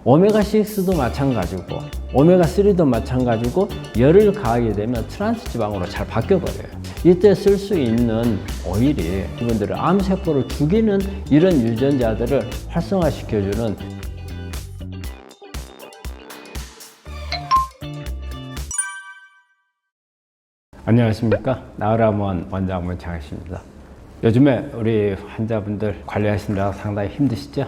오메가6도 마찬가지고 오메가3도 마찬가지고 열을 가하게 되면 트란스 지방으로 잘 바뀌어버려요. 이때 쓸 수 있는 오일이 이분들은 암세포를 죽이는 이런 유전자들을 활성화시켜주는 안녕하십니까. 나으람원 원장 문창식입니다. 요즘에 우리 환자분들 관리하시느라 상당히 힘드시죠?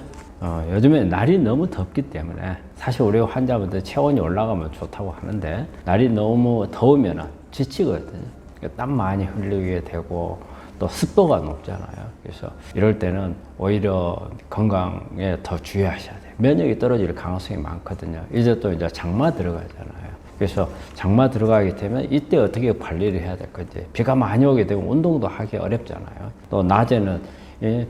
요즘에 날이 너무 덥기 때문에 사실 우리 환자분들 체온이 올라가면 좋다고 하는데 날이 너무 더우면 지치거든요. 땀 많이 흘리게 되고 또 습도가 높잖아요. 그래서 이럴 때는 오히려 건강에 더 주의하셔야 돼요. 면역이 떨어질 가능성이 많거든요. 이제 또 장마 들어가잖아요. 그래서 장마 들어가게 되면 이때 어떻게 관리를 해야 될 건지, 비가 많이 오게 되면 운동도 하기 어렵잖아요. 또 낮에는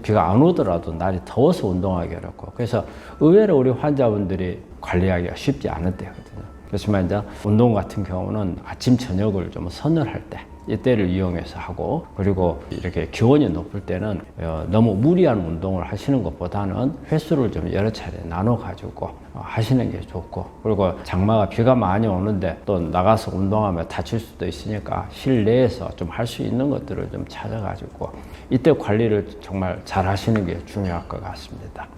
비가 안 오더라도 날이 더워서 운동하기 어렵고, 그래서 의외로 우리 환자분들이 관리하기가 쉽지 않을 때거든요. 그렇지만 이제 운동 같은 경우는 아침 저녁을 좀 선호할 때 이때를 이용해서 하고, 그리고 이렇게 기온이 높을 때는 너무 무리한 운동을 하시는 것보다는 횟수를 좀 여러 차례 나눠 가지고 하시는 게 좋고, 그리고 장마가 비가 많이 오는데 또 나가서 운동하면 다칠 수도 있으니까 실내에서 좀 할 수 있는 것들을 좀 찾아 가지고 이때 관리를 정말 잘 하시는 게 중요할 것 같습니다.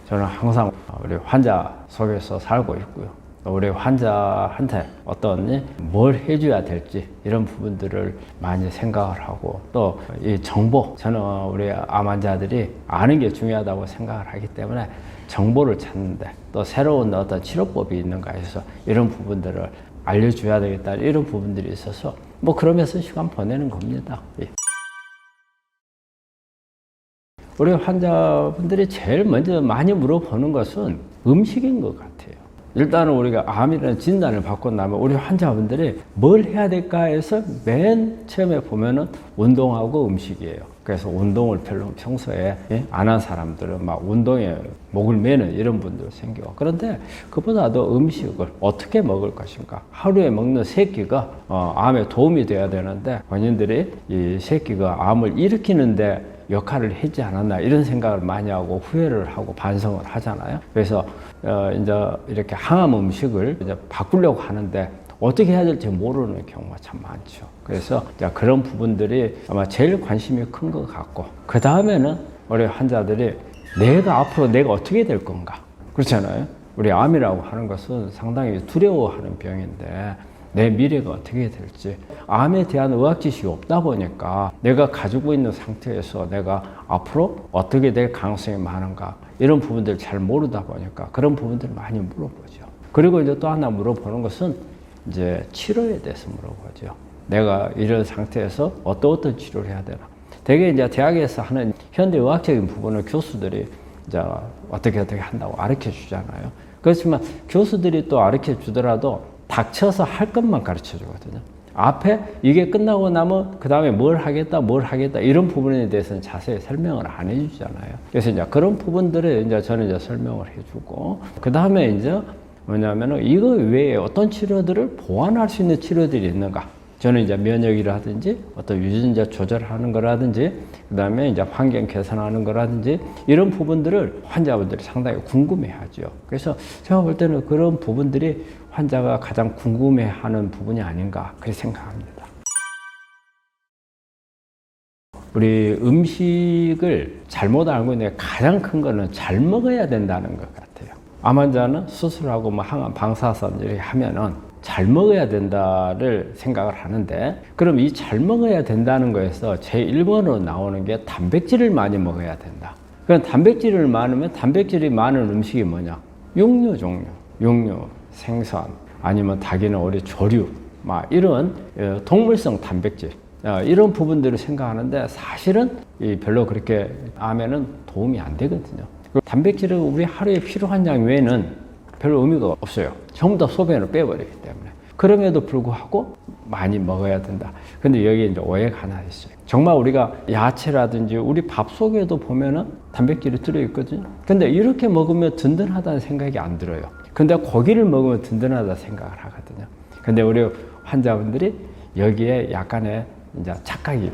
저는 항상 우리 환자 속에서 살고 있고요. 우리 환자한테 어떤 뭘 해줘야 될지 이런 부분들을 많이 생각을 하고, 또 이 정보, 저는 우리 암 환자들이 아는 게 중요하다고 생각을 하기 때문에 정보를 찾는데, 또 새로운 어떤 치료법이 있는가 해서 이런 부분들을 알려줘야 되겠다, 이런 부분들이 있어서 뭐 그러면서 시간 보내는 겁니다. 우리 환자분들이 제일 먼저 많이 물어보는 것은 음식인 것 같아요. 일단은 우리가 암이라는 진단을 받고 나면 우리 환자분들이 뭘 해야 될까 해서 맨 처음에 보면은 운동하고 음식이에요. 그래서 운동을 별로 평소에 안 한 사람들은 막 운동에 목을 매는 이런 분들 생겨. 그런데 그보다도 음식을 어떻게 먹을 것인가. 하루에 먹는 세 끼가 암에 도움이 돼야 되는데, 본인들이 이 세 끼가 암을 일으키는데 역할을 하지 않았나, 이런 생각을 많이 하고 후회를 하고 반성을 하잖아요. 그래서 이제 이렇게 항암 음식을 이제 바꾸려고 하는데 어떻게 해야 될지 모르는 경우가 참 많죠. 그래서 그런 부분들이 아마 제일 관심이 큰 것 같고, 그 다음에는 우리 환자들이 앞으로 내가 어떻게 될 건가. 그렇잖아요. 우리 암이라고 하는 것은 상당히 두려워하는 병인데 내 미래가 어떻게 될지, 암에 대한 의학 지식이 없다 보니까 내가 가지고 있는 상태에서 내가 앞으로 어떻게 될 가능성이 많은가, 이런 부분들을 잘 모르다 보니까 그런 부분들을 많이 물어보죠. 그리고 이제 또 하나 물어보는 것은 이제 치료에 대해서 물어보죠. 내가 이런 상태에서 어떤 치료를 해야 되나. 되게 이제 대학에서 하는 현대의학적인 부분을 교수들이 이제 어떻게 한다고 가르쳐 주잖아요. 그렇지만 교수들이 또 가르쳐 주더라도 닥쳐서 할 것만 가르쳐 주거든요. 앞에 이게 끝나고 나면 그 다음에 뭘 하겠다 이런 부분에 대해서는 자세히 설명을 안 해주잖아요. 그래서 이제 그런 부분들을 이제 저는 이제 설명을 해주고, 그 다음에 이제 뭐냐면은 이거 외에 어떤 치료들을 보완할 수 있는 치료들이 있는가. 저는 이제 면역이라든지 어떤 유전자 조절하는 거라든지, 그 다음에 이제 환경 개선하는 거라든지, 이런 부분들을 환자분들이 상당히 궁금해 하죠. 그래서 제가 볼 때는 그런 부분들이 환자가 가장 궁금해 하는 부분이 아닌가, 그렇게 생각합니다. 우리 음식을 잘못 알고 있는 가장 큰 거는 잘 먹어야 된다는 것 같아요. 암 환자는 수술하고 뭐 항암 방사선 이렇게 하면은 잘 먹어야 된다를 생각을 하는데, 그럼 이 잘 먹어야 된다는 거에서 제일 번으로 나오는 게 단백질을 많이 먹어야 된다. 그럼 단백질이 많은 음식이 뭐냐? 육류 종류, 생선, 아니면 닭이나 오리, 조류, 이런 동물성 단백질, 이런 부분들을 생각하는데 사실은 별로 그렇게 암에는 도움이 안 되거든요. 단백질은 우리 하루에 필요한 양 외에는 별로 의미가 없어요. 전부 다 소변으로 빼버리기 때문에. 그럼에도 불구하고 많이 먹어야 된다. 근데 여기에 이제 오해가 하나 있어요. 정말 우리가 야채라든지 우리 밥 속에도 보면은 단백질이 들어있거든요. 근데 이렇게 먹으면 든든하다는 생각이 안 들어요. 근데 고기를 먹으면 든든하다 생각을 하거든요. 근데 우리 환자분들이 여기에 약간의 이제 착각이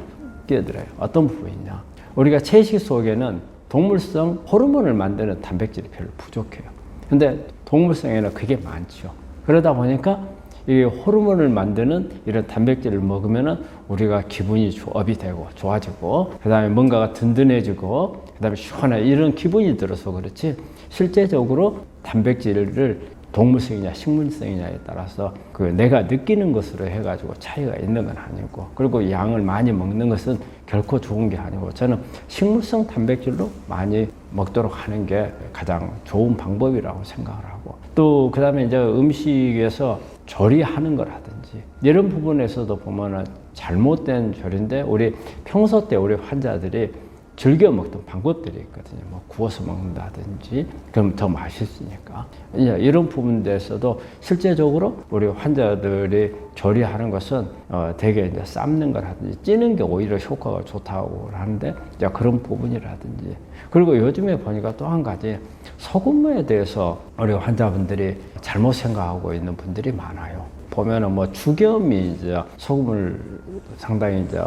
끼어들어요. 어떤 부분이냐. 우리가 채식 속에는 동물성 호르몬을 만드는 단백질이 별로 부족해요. 근데 동물성에는 그게 많죠. 그러다 보니까 이 호르몬을 만드는 이런 단백질을 먹으면은 우리가 기분이 업이 되고 좋아지고, 그 다음에 뭔가가 든든해지고, 그 다음에 시원해, 이런 기분이 들어서 그렇지, 실제적으로 단백질을 동물성이냐 식물성이냐에 따라서 그 내가 느끼는 것으로 해가지고 차이가 있는 건 아니고, 그리고 양을 많이 먹는 것은 결코 좋은 게 아니고, 저는 식물성 단백질로 많이 먹도록 하는 게 가장 좋은 방법이라고 생각을 하고, 또 그 다음에 이제 음식에서 조리하는 거라든지 이런 부분에서도 보면은 잘못된 조리인데, 우리 평소 때 우리 환자들이 즐겨 먹던 방법들이 있거든요. 뭐 구워서 먹는다든지, 그럼 더 맛있으니까. 이런 부분에서도 실제적으로 우리 환자들이 조리하는 것은 되게 이제 삶는 거라든지 찌는 게 오히려 효과가 좋다고 하는데, 이제 그런 부분이라든지, 그리고 요즘에 보니까 또 한 가지, 소금에 대해서 우리 환자분들이 잘못 생각하고 있는 분들이 많아요. 보면은 뭐 죽염이 이제 소금을 상당히 이제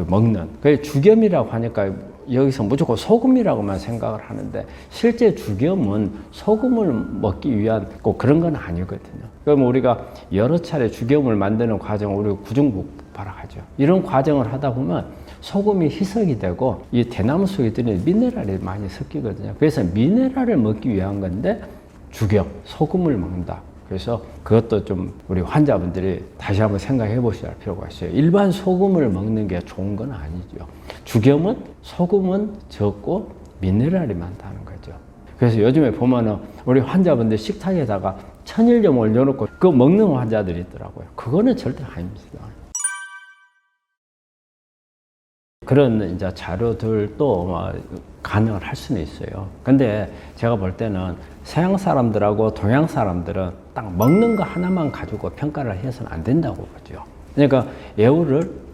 먹는, 그 죽염이라고 하니까 여기서 무조건 소금이라고만 생각을 하는데, 실제 죽염은 소금을 먹기 위한 꼭 그런 건 아니거든요. 그럼 우리가 여러 차례 죽염을 만드는 과정을 우리가 구중부파라 하죠. 이런 과정을 하다 보면 소금이 희석이 되고 이 대나무 속에 들은 미네랄이 많이 섞이거든요. 그래서 미네랄을 먹기 위한 건데 죽염, 소금을 먹는다. 그래서 그것도 좀 우리 환자분들이 다시 한번 생각해 보셔야 할 필요가 있어요. 일반 소금을 먹는 게 좋은 건 아니죠. 죽염은 소금은 적고 미네랄이 많다는 거죠. 그래서 요즘에 보면은 우리 환자분들 식탁에다가 천일염 올려놓고 그거 먹는 환자들이 있더라고요. 그거는 절대 아닙니다. 그런 이제 자료들도 가능을 할 수는 있어요. 근데 제가 볼 때는 서양 사람들하고 동양 사람들은 딱 먹는 거 하나만 가지고 평가를 해서는 안 된다고 보죠. 그러니까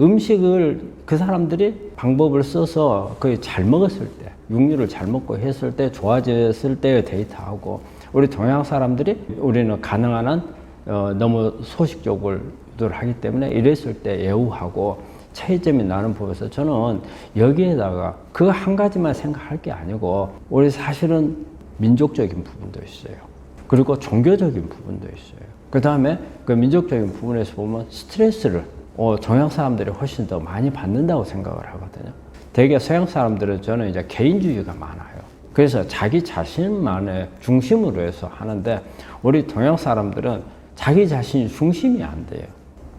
음식을 그 사람들이 방법을 써서 거의 잘 먹었을 때, 육류를 잘 먹고 했을 때 좋아졌을 때의 데이터하고, 우리 동양 사람들이 우리는 가능한 한 너무 소식적으로 하기 때문에 이랬을 때 예우하고 차이점이 나는 부분에서 저는 여기에다가 그거 한 가지만 생각할 게 아니고, 우리 사실은 민족적인 부분도 있어요. 그리고 종교적인 부분도 있어요. 그 다음에 그 민족적인 부분에서 보면 스트레스를 동양 사람들이 훨씬 더 많이 받는다고 생각을 하거든요. 대개 서양 사람들은 저는 이제 개인주의가 많아요. 그래서 자기 자신만의 중심으로 해서 하는데, 우리 동양 사람들은 자기 자신이 중심이 안 돼요.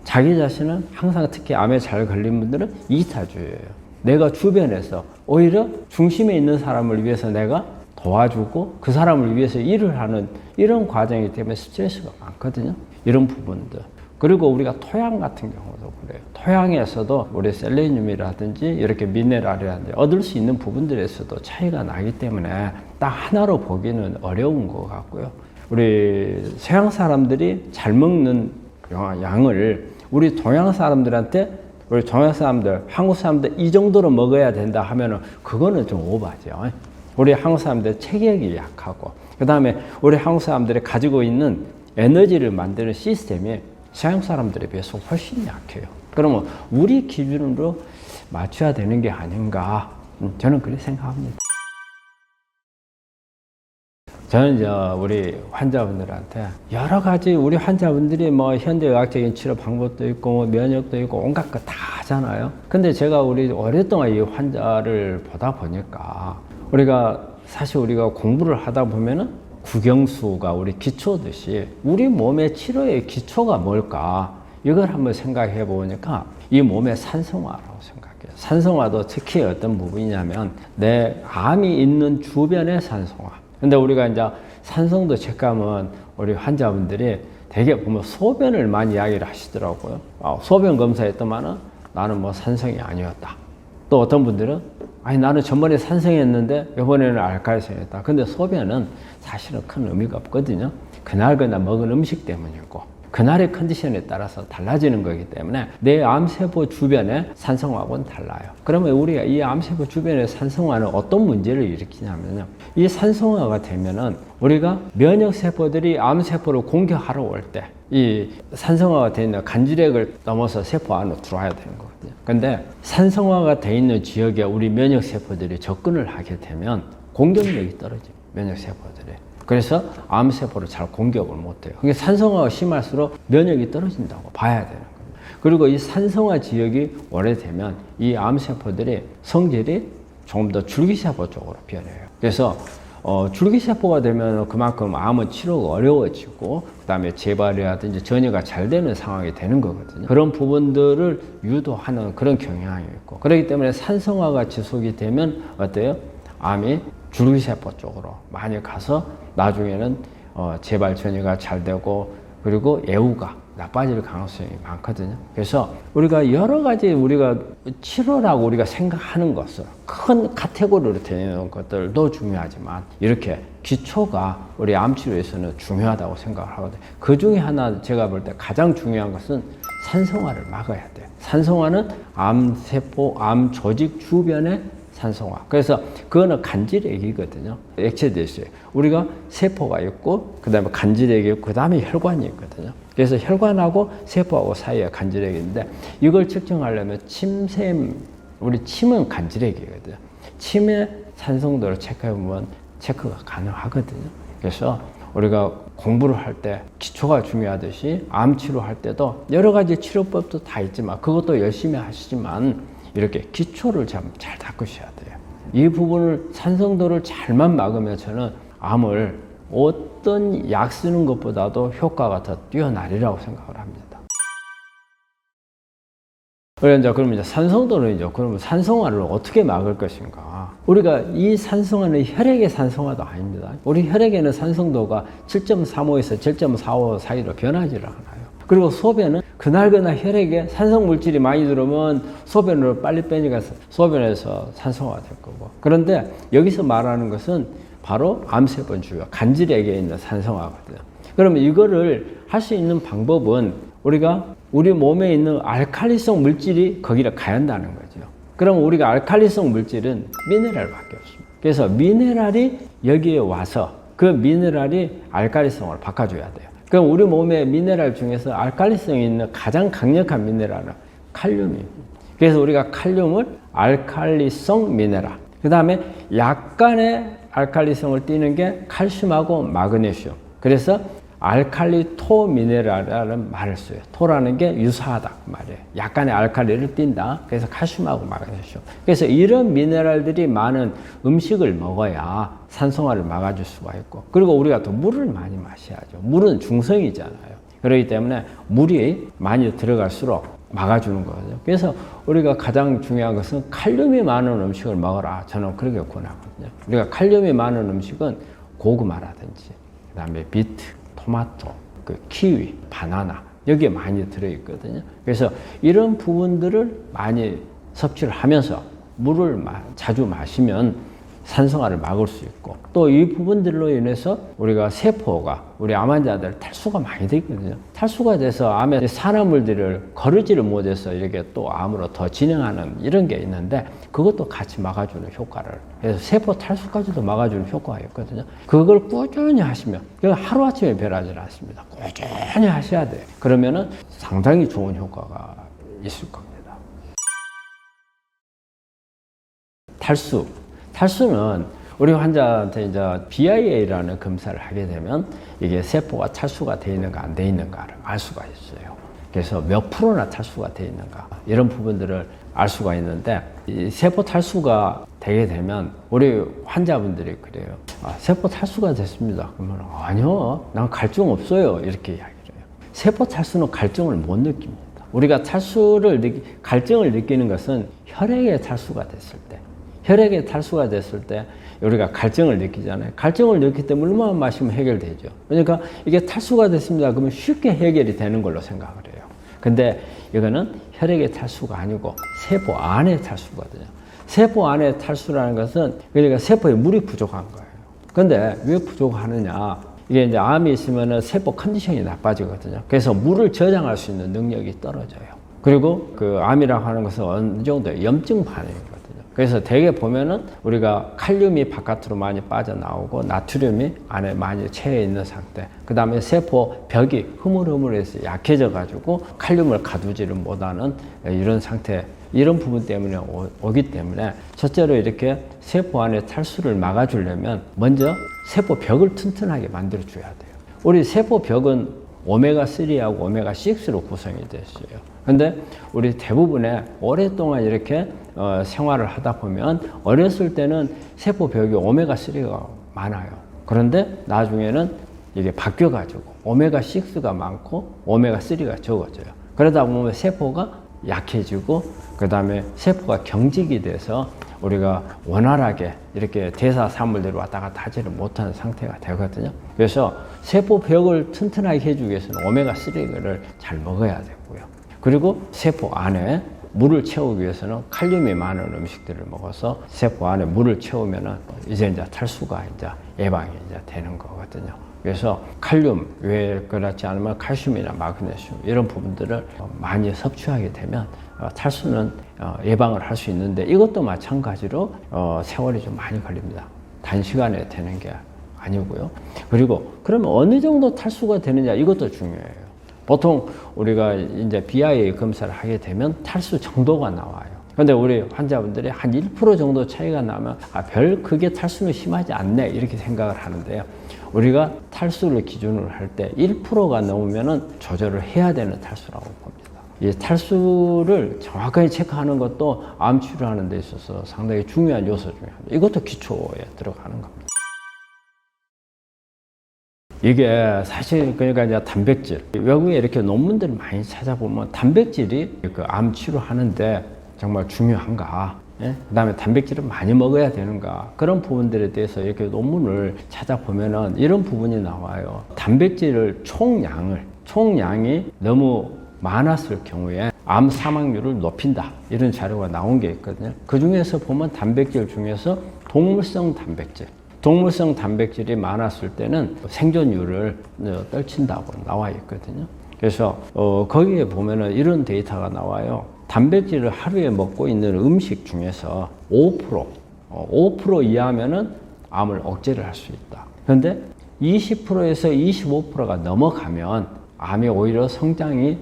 자기 자신은 항상, 특히 암에 잘 걸린 분들은 이타주의예요. 내가 주변에서 오히려 중심에 있는 사람을 위해서 내가 도와주고 그 사람을 위해서 일을 하는 이런 과정이기 때문에 스트레스가 많거든요. 이런 부분들. 그리고 우리가 토양 같은 경우도 그래요. 토양에서도 우리 셀레늄이라든지 이렇게 미네랄이라든지 얻을 수 있는 부분들에서도 차이가 나기 때문에 딱 하나로 보기는 어려운 것 같고요. 우리 서양 사람들이 잘 먹는 양을 우리 동양 사람들한테, 우리 동양 사람들, 한국 사람들 이 정도로 먹어야 된다 하면은 그거는 좀 오바죠. 우리 한국 사람들 체격이 약하고, 그 다음에 우리 한국 사람들이 가지고 있는 에너지를 만드는 시스템이 서양 사람들에 비해서 훨씬 약해요. 그러면 우리 기준으로 맞춰야 되는 게 아닌가, 저는 그렇게 생각합니다. 저는 이제 우리 환자분들한테 여러 가지, 우리 환자분들이 뭐 현대의학적인 치료 방법도 있고 뭐 면역도 있고 온갖 거 다 하잖아요. 근데 제가 우리 오랫동안 이 환자를 보다 보니까, 사실 우리가 공부를 하다 보면은 국영수가 우리 기초듯이 우리 몸의 치료의 기초가 뭘까, 이걸 한번 생각해 보니까 이 몸의 산성화라고 생각해요. 산성화도 특히 어떤 부분이냐면 내 암이 있는 주변의 산성화. 근데 우리가 이제 산성도 체크하면 우리 환자분들이 되게 보면 소변을 많이 이야기를 하시더라고요. 소변 검사했더만은 나는 뭐 산성이 아니었다. 또 어떤 분들은 아니 나는 전번에 산성했는데 이번에는 알칼리성했다. 근데 소변은 사실은 큰 의미가 없거든요. 그날 먹은 음식 때문이고, 그날의 컨디션에 따라서 달라지는 거기 때문에 내 암세포 주변의 산성화하고는 달라요. 그러면 우리가 이 암세포 주변의 산성화는 어떤 문제를 일으키냐면요. 이 산성화가 되면은 우리가 면역세포들이 암세포를 공격하러 올 때 이 산성화가 되어 있는 간질액을 넘어서 세포 안으로 들어와야 되는 거거든요. 근데 산성화가 되어 있는 지역에 우리 면역세포들이 접근을 하게 되면 공격력이 떨어져요. 면역세포들이. 그래서 암세포를 잘 공격을 못해요. 그게 산성화가 심할수록 면역이 떨어진다고 봐야 되는 거예요. 그리고 이 산성화 지역이 오래되면 이 암세포들이 성질이 조금 더 줄기세포 쪽으로 변해요. 그래서 줄기세포가 되면 그만큼 암은 치료가 어려워지고 그 다음에 재발이라든지 전이가 잘 되는 상황이 되는 거거든요. 그런 부분들을 유도하는 그런 경향이 있고 그렇기 때문에 산성화가 지속이 되면 어때요? 암이 줄기세포 쪽으로 많이 가서 나중에는 재발 전이가 잘 되고 그리고 애우가 나빠질 가능성이 많거든요. 그래서 우리가 여러 가지 우리가 치료라고 우리가 생각하는 것을 큰 카테고리로 되는 것들도 중요하지만 이렇게 기초가 우리 암치료에서는 중요하다고 생각을 하거든요. 그 중에 하나 제가 볼 때 가장 중요한 것은 산성화를 막아야 돼요. 산성화는 암세포, 암 조직 주변에 산성화. 그래서 그거는 간질액이거든요. 액체도 있어요. 우리가 세포가 있고, 그 다음에 간질액이 있고, 그 다음에 혈관이 있거든요. 그래서 혈관하고 세포하고 사이에 간질액이 있는데, 이걸 측정하려면 침샘, 우리 침은 간질액이거든요. 침의 산성도를 체크해보면 체크가 가능하거든요. 그래서 우리가 공부를 할 때 기초가 중요하듯이 암 치료할 때도 여러 가지 치료법도 다 있지만, 그것도 열심히 하시지만, 이렇게 기초를 잘 닦으셔야 돼요. 이 부분을 산성도를 잘만 막으면 저는 암을 어떤 약 쓰는 것보다도 효과가 더 뛰어나리라고 생각을 합니다. 그러면 이제 산성도는 그러면 산성화를 어떻게 막을 것인가? 우리가 이 산성화는 혈액의 산성화도 아닙니다. 우리 혈액에는 산성도가 7.35에서 7.45 사이로 변하지를 않아요. 그리고 소변은 그날그날 혈액에 산성 물질이 많이 들어오면 소변으로 빨리 빼니까 소변에서 산성화가 될 거고. 그런데 여기서 말하는 것은 바로 암세포 주요 간질액에 있는 산성화거든요. 그러면 이거를 할 수 있는 방법은 우리가 우리 몸에 있는 알칼리성 물질이 거기를 가야 한다는 거죠. 그럼 우리가 알칼리성 물질은 미네랄밖에 없습니다. 그래서 미네랄이 여기에 와서 그 미네랄이 알칼리성으로 바꿔줘야 돼요. 그럼 우리 몸의 미네랄 중에서 알칼리성이 있는 가장 강력한 미네랄은 칼륨입니다. 그래서 우리가 칼륨을 알칼리성 미네랄, 그 다음에 약간의 알칼리성을 띠는 게 칼슘하고 마그네슘. 그래서 알칼리토 미네랄이라는 말을 써요. 토라는 게 유사하다 말이에요. 약간의 알칼리를 띈다. 그래서 칼슘하고 마그네슘. 그래서 이런 미네랄들이 많은 음식을 먹어야 산성화를 막아줄 수가 있고, 그리고 우리가 또 물을 많이 마셔야죠. 물은 중성이잖아요. 그렇기 때문에 물이 많이 들어갈수록 막아주는 거거든요. 그래서 우리가 가장 중요한 것은 칼륨이 많은 음식을 먹어라. 저는 그렇게 권하거든요. 우리가 칼륨이 많은 음식은 고구마라든지, 그 다음에 비트, 토마토, 그 키위, 바나나 여기에 많이 들어있거든요. 그래서 이런 부분들을 많이 섭취를 하면서 물을 자주 마시면 산성화를 막을 수 있고, 또 이 부분들로 인해서 우리가 세포가 우리 암 환자들 탈수가 많이 되거든요. 탈수가 돼서 암의 산화물들을 거르지를 못해서 이렇게 또 암으로 더 진행하는 이런 게 있는데, 그것도 같이 막아주는 효과를, 그래서 세포 탈수까지도 막아주는 효과가 있거든요. 그걸 꾸준히 하시면, 하루아침에 변하지 않습니다. 꾸준히 하셔야 돼요. 그러면은 상당히 좋은 효과가 있을 겁니다. 탈수는 우리 환자한테 이제 BIA라는 검사를 하게 되면 이게 세포가 탈수가 되어 있는가 안 되어 있는가를 알 수가 있어요. 그래서 몇 프로나 탈수가 되어 있는가 이런 부분들을 알 수가 있는데, 이 세포 탈수가 되게 되면 우리 환자분들이 그래요. 세포 탈수가 됐습니다. 그러면 아니요, 난 갈증 없어요. 이렇게 이야기를 해요. 세포 탈수는 갈증을 못 느낍니다. 우리가 갈증을 느끼는 것은 혈액의 탈수가 됐을 때, 혈액의 탈수가 됐을 때 우리가 갈증을 느끼잖아요. 갈증을 느낄 때 물만 마시면 해결되죠. 그러니까 이게 탈수가 됐습니다. 그러면 쉽게 해결이 되는 걸로 생각을 해요. 근데 이거는 혈액의 탈수가 아니고 세포 안의 탈수거든요. 세포 안의 탈수라는 것은 그러니까 세포에 물이 부족한 거예요. 근데 왜 부족하느냐? 이게 이제 암이 있으면은 세포 컨디션이 나빠지거든요. 그래서 물을 저장할 수 있는 능력이 떨어져요. 그리고 그 암이라고 하는 것은 어느 정도 염증 반응이거든요. 그래서 대개 보면은 우리가 칼륨이 바깥으로 많이 빠져나오고 나트륨이 안에 많이 채여 있는 상태. 그 다음에 세포 벽이 흐물흐물해서 약해져 가지고 칼륨을 가두지를 못하는 이런 상태. 이런 부분 때문에 오기 때문에 첫째로 이렇게 세포 안에 탈수를 막아주려면 먼저 세포 벽을 튼튼하게 만들어 줘야 돼요. 우리 세포 벽은 오메가3하고 오메가6로 구성이 됐어요. 근데 우리 대부분의 오랫동안 이렇게 생활을 하다 보면 어렸을 때는 세포 벽이 오메가3가 많아요. 그런데 나중에는 이게 바뀌어가지고 오메가6가 많고 오메가3가 적어져요. 그러다 보면 세포가 약해지고 그 다음에 세포가 경직이 돼서 우리가 원활하게 이렇게 대사 산물들을 왔다 갔다 하지를 못하는 상태가 되거든요. 그래서 세포 벽을 튼튼하게 해주기 위해서는 오메가3를 잘 먹어야 되고요. 그리고 세포 안에 물을 채우기 위해서는 칼륨이 많은 음식들을 먹어서 세포 안에 물을 채우면은 이제 탈수가 이제 예방이 이제 되는 거거든요. 그래서 칼륨 외에 그렇지 않으면 칼슘이나 마그네슘 이런 부분들을 많이 섭취하게 되면 탈수는 예방을 할 수 있는데 이것도 마찬가지로 세월이 좀 많이 걸립니다. 단시간에 되는 게 아니고요. 그리고 그러면 어느 정도 탈수가 되느냐 이것도 중요해요. 보통 우리가 이제 BIA 검사를 하게 되면 탈수 정도가 나와요. 근데 우리 환자분들이 한 1% 정도 차이가 나면 별 크게 탈수는 심하지 않네 이렇게 생각을 하는데요. 우리가 탈수를 기준으로 할 때 1%가 넘으면은 조절을 해야 되는 탈수라고 봅니다. 이 탈수를 정확하게 체크하는 것도 암 치료하는 데 있어서 상당히 중요한 요소 중에 하나. 이것도 기초에 들어가는 겁니다. 이게 사실 그러니까 이제 단백질 외국에 이렇게 논문들을 많이 찾아보면 단백질이 그 암 치료하는데 정말 중요한가? 예? 그 다음에 단백질을 많이 먹어야 되는가? 그런 부분들에 대해서 이렇게 논문을 찾아보면은 이런 부분이 나와요. 단백질을 총량이 너무 많았을 경우에 암 사망률을 높인다. 이런 자료가 나온 게 있거든요. 그 중에서 보면 단백질 중에서 동물성 단백질이 많았을 때는 생존율을 떨친다고 나와 있거든요. 그래서 거기에 보면은 이런 데이터가 나와요. 단백질을 하루에 먹고 있는 음식 중에서 5% 이하면은 암을 억제를 할 수 있다. 그런데 20%에서 25%가 넘어가면 암이 오히려 성장이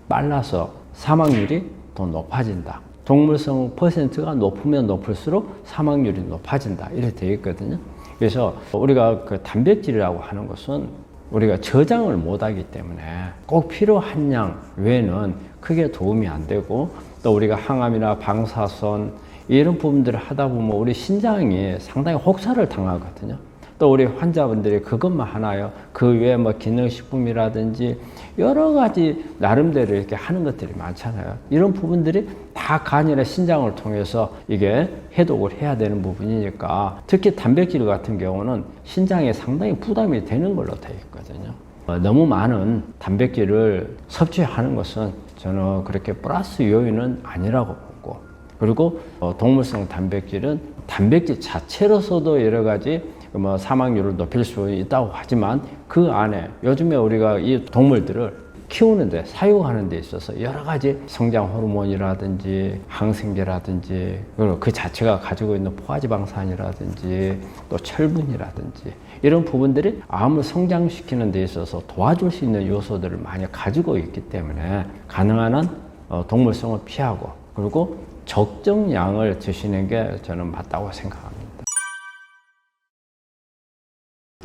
빨라서 사망률이 더 높아진다. 동물성 퍼센트가 높으면 높을수록 사망률이 높아진다. 이렇게 되어 있거든요. 그래서 우리가 그 단백질이라고 하는 것은 우리가 저장을 못하기 때문에 꼭 필요한 양 외에는 크게 도움이 안 되고 또 우리가 항암이나 방사선 이런 부분들을 하다 보면 우리 신장이 상당히 혹사를 당하거든요. 또 우리 환자분들이 그것만 하나요? 그 외에 뭐 기능식품이라든지 여러 가지 나름대로 이렇게 하는 것들이 많잖아요. 이런 부분들이 다 간이나 신장을 통해서 이게 해독을 해야 되는 부분이니까 특히 단백질 같은 경우는 신장에 상당히 부담이 되는 걸로 되어 있거든요. 너무 많은 단백질을 섭취하는 것은 저는 그렇게 플러스 요인은 아니라고 보고 그리고 동물성 단백질은 단백질 자체로서도 여러 가지 뭐 사망률을 높일 수 있다고 하지만 그 안에 요즘에 우리가 이 동물들을 키우는데 사육하는 데 있어서 여러 가지 성장 호르몬이라든지 항생제라든지 그리고 그 자체가 가지고 있는 포화지방산이라든지 또 철분이라든지 이런 부분들이 암을 성장시키는 데 있어서 도와줄 수 있는 요소들을 많이 가지고 있기 때문에 가능한 한 동물성을 피하고 그리고 적정량을 드시는 게 저는 맞다고 생각합니다.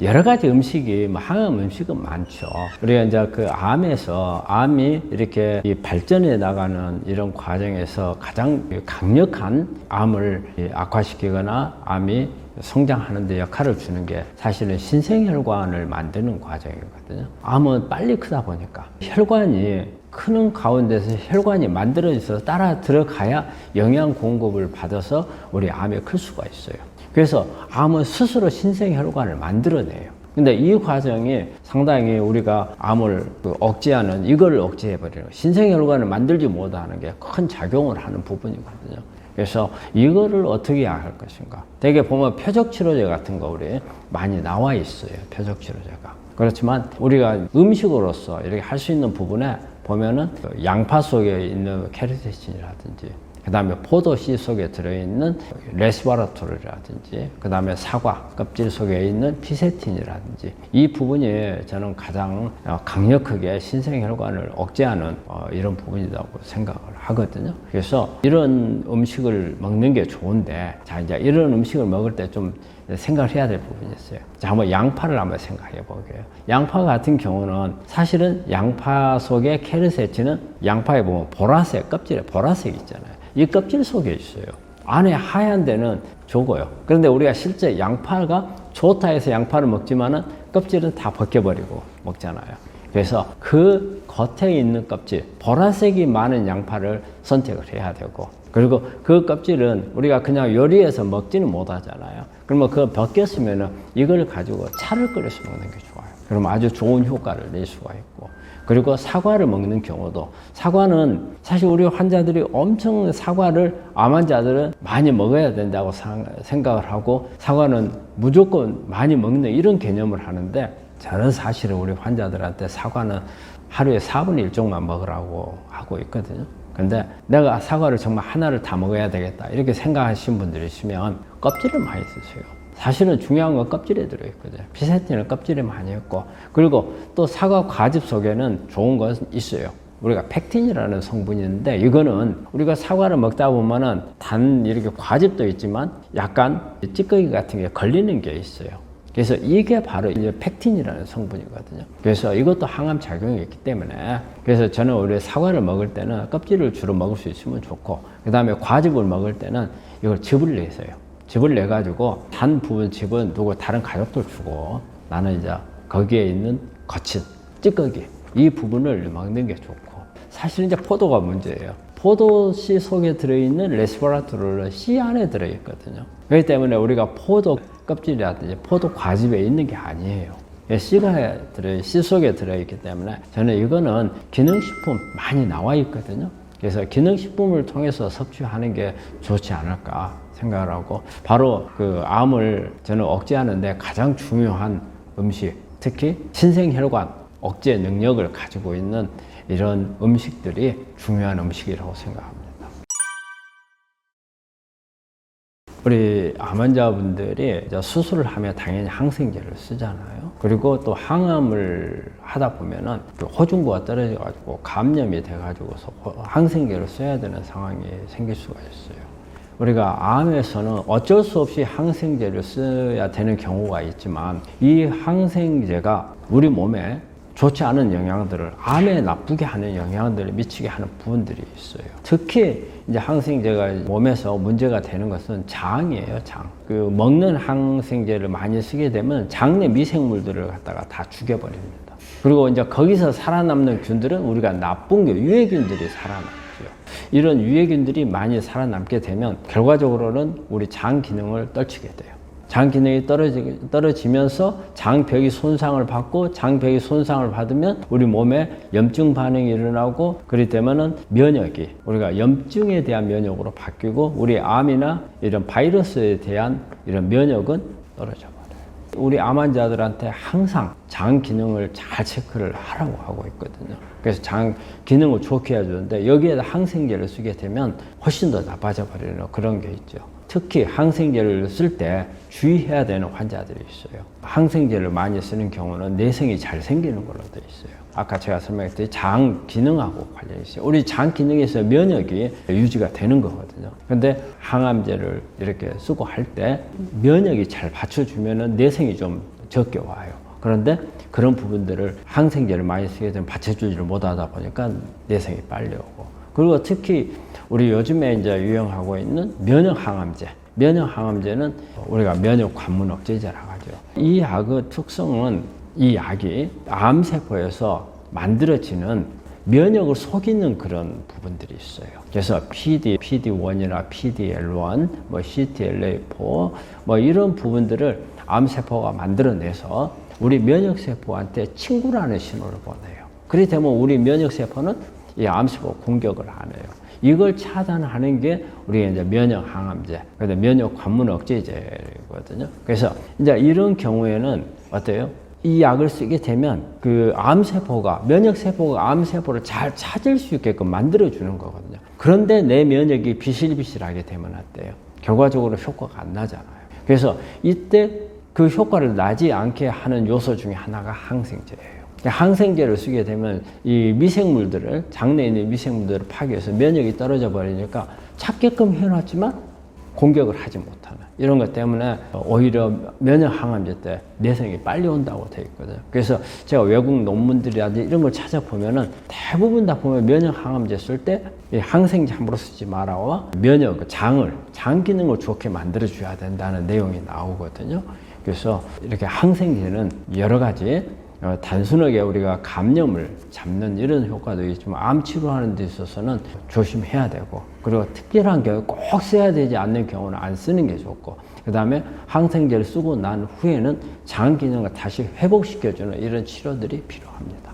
여러 가지 음식이 항암 음식은 많죠. 우리가 이제 그 암이 이렇게 이 발전해 나가는 이런 과정에서 가장 강력한 암을 악화시키거나 암이 성장하는 데 역할을 주는 게 사실은 신생혈관을 만드는 과정이거든요. 암은 빨리 크다 보니까 혈관이 크는 가운데서 혈관이 만들어져서 따라 들어가야 영양 공급을 받아서 우리 암이 클 수가 있어요. 그래서 암은 스스로 신생혈관을 만들어내요. 근데 이 과정이 상당히 우리가 암을 억제하는 이걸 억제해버리는 신생혈관을 만들지 못하는 게 큰 작용을 하는 부분이거든요. 그래서 이거를 어떻게 해야 할 것인가. 되게 보면 표적치료제 같은 거 우리 많이 나와 있어요. 표적치료제가. 그렇지만 우리가 음식으로서 이렇게 할 수 있는 부분에 보면은 양파 속에 있는 케르세친이라든지 그 다음에 포도 씨 속에 들어있는 레스바라토르라든지 그 다음에 사과 껍질 속에 있는 피세틴이라든지 이 부분이 저는 가장 강력하게 신생혈관을 억제하는 이런 부분이라고 생각을 하거든요. 그래서 이런 음식을 먹는 게 좋은데 자 이제 이런 음식을 먹을 때 좀 생각을 해야 될 부분이 있어요. 자, 한번 양파를 한번 생각해 볼게요. 양파 같은 경우는 사실은 양파 속에 케르세틴은 양파에 보면 보라색, 껍질에 보라색 있잖아요. 이 껍질 속에 있어요. 안에 하얀 데는 적어요. 그런데 우리가 실제 양파가 좋다 해서 양파를 먹지만은 껍질은 다 벗겨버리고 먹잖아요. 그래서 그 겉에 있는 껍질, 보라색이 많은 양파를 선택을 해야 되고, 그리고 그 껍질은 우리가 그냥 요리해서 먹지는 못하잖아요. 그러면 그거 벗겼으면은 이걸 가지고 차를 끓여서 먹는 게 좋아요. 그럼 아주 좋은 효과를 낼 수가 있고, 그리고 사과를 먹는 경우도, 사과는 사실 우리 환자들이 엄청 사과를 암 환자들은 많이 먹어야 된다고 생각을 하고 사과는 무조건 많이 먹는 이런 개념을 하는데, 저는 사실은 우리 환자들한테 사과는 하루에 4분의 1 정도만 먹으라고 하고 있거든요. 근데 내가 사과를 정말 하나를 다 먹어야 되겠다 이렇게 생각하시는 분들이 있으면 껍질을 많이 드세요. 사실은 중요한 건 껍질에 들어있거든요. 피세틴은 껍질에 많이 있고, 그리고 또 사과 과즙 속에는 좋은 건 있어요. 우리가 펙틴이라는 성분이 있는데, 이거는 우리가 사과를 먹다 보면은 단 이렇게 과즙도 있지만 약간 찌꺼기 같은 게 걸리는 게 있어요. 그래서 이게 바로 이제 펙틴이라는 성분이거든요. 그래서 이것도 항암 작용이 있기 때문에, 그래서 저는 우리 사과를 먹을 때는 껍질을 주로 먹을 수 있으면 좋고, 그 다음에 과즙을 먹을 때는 이걸 즙을 내세요. 즙을 내 가지고 단 부분 즙은 누구 다른 가족들 주고, 나는 이제 거기에 있는 거친 찌꺼기 이 부분을 먹는 게 좋고, 사실 이제 포도가 문제예요. 포도 씨 속에 들어있는 레스베라토르는 씨 안에 들어있거든요. 그렇기 때문에 우리가 포도 껍질이라든지 포도 과즙에 있는 게 아니에요. 씨 속에 들어있기 때문에 저는 이거는 기능식품 많이 나와 있거든요. 그래서 기능식품을 통해서 섭취하는 게 좋지 않을까 생각을 하고, 바로 그 암을 저는 억제하는데 가장 중요한 음식, 특히 신생혈관 억제 능력을 가지고 있는 이런 음식들이 중요한 음식이라고 생각합니다. 우리 암 환자분들이 수술을 하면 당연히 항생제를 쓰잖아요. 그리고 또 항암을 하다 보면은 호중구가 떨어져가지고 감염이 돼가지고서 항생제를 써야 되는 상황이 생길 수가 있어요. 우리가 암에서는 어쩔 수 없이 항생제를 써야 되는 경우가 있지만, 이 항생제가 우리 몸에 좋지 않은 영향들을, 암에 나쁘게 하는 영향들을 미치게 하는 부분들이 있어요. 특히 이제 항생제가 몸에서 문제가 되는 것은 장이에요, 장. 그 먹는 항생제를 많이 쓰게 되면 장 내 미생물들을 갖다가 다 죽여버립니다. 그리고 이제 거기서 살아남는 균들은 우리가 나쁜 게 유해균들이 살아남죠. 이런 유해균들이 많이 살아남게 되면 결과적으로는 우리 장 기능을 떨치게 돼요. 장 기능이 떨어지면서 장벽이 손상을 받고, 장벽이 손상을 받으면 우리 몸에 염증 반응이 일어나고, 그렇기 때문에 면역이 우리가 염증에 대한 면역으로 바뀌고, 우리 암이나 이런 바이러스에 대한 이런 면역은 떨어져 버려요. 우리 암 환자들한테 항상 장 기능을 잘 체크를 하라고 하고 있거든요. 그래서 장 기능을 좋게 해주는데, 여기에다 항생제를 쓰게 되면 훨씬 더 나빠져 버리는 그런 게 있죠. 특히 항생제를 쓸 때 주의해야 되는 환자들이 있어요. 항생제를 많이 쓰는 경우는 내성이 잘 생기는 걸로 되어 있어요. 아까 제가 설명했듯이 장 기능하고 관련이 있어요. 우리 장 기능에서 면역이 유지가 되는 거거든요. 근데 항암제를 이렇게 쓰고 할 때 면역이 잘 받쳐주면은 내성이 좀 적게 와요. 그런데 그런 부분들을 항생제를 많이 쓰게 되면 받쳐주지를 못하다 보니까 내성이 빨리 오고, 그리고 특히 우리 요즘에 이제 유행하고 있는 면역 항암제. 면역 항암제는 우리가 면역 관문 억제제라고 하죠. 이 약의 특성은, 이 약이 암세포에서 만들어지는 면역을 속이는 그런 부분들이 있어요. 그래서 PD1이나 PDL1, CTLA4, 이런 부분들을 암세포가 만들어내서 우리 면역세포한테 친구라는 신호를 보내요. 그렇게 되면 우리 면역세포는 이 암세포 공격을 안 해요. 이걸 차단하는 게 우리가 이제 면역 항암제, 그래서 면역 관문 억제제거든요. 그래서 이제 이런 경우에는 어때요? 이 약을 쓰게 되면 그 암세포가, 면역세포가 암세포를 잘 찾을 수 있게끔 만들어주는 거거든요. 그런데 내 면역이 비실비실하게 되면 어때요? 결과적으로 효과가 안 나잖아요. 그래서 이때 그 효과를 나지 않게 하는 요소 중에 하나가 항생제예요. 항생제를 쓰게 되면 이 미생물들을, 장내에 있는 미생물들을 파괴해서 면역이 떨어져 버리니까 찾게끔 해놨지만 공격을 하지 못하는 이런 것 때문에 오히려 면역 항암제 때 내성이 빨리 온다고 되어 있거든요. 그래서 제가 외국 논문들이라든지 이런 걸 찾아보면은 대부분 다 보면 면역 항암제 쓸 때 항생제 함부로 쓰지 마라와 면역, 장 기능을 좋게 만들어 줘야 된다는 내용이 나오거든요. 그래서 이렇게 항생제는 여러 가지 단순하게 우리가 감염을 잡는 이런 효과도 있지만 암 치료하는 데 있어서는 조심해야 되고, 그리고 특별한 경우 꼭 써야 되지 않는 경우는 안 쓰는 게 좋고, 그 다음에 항생제를 쓰고 난 후에는 장 기능을 다시 회복시켜주는 이런 치료들이 필요합니다.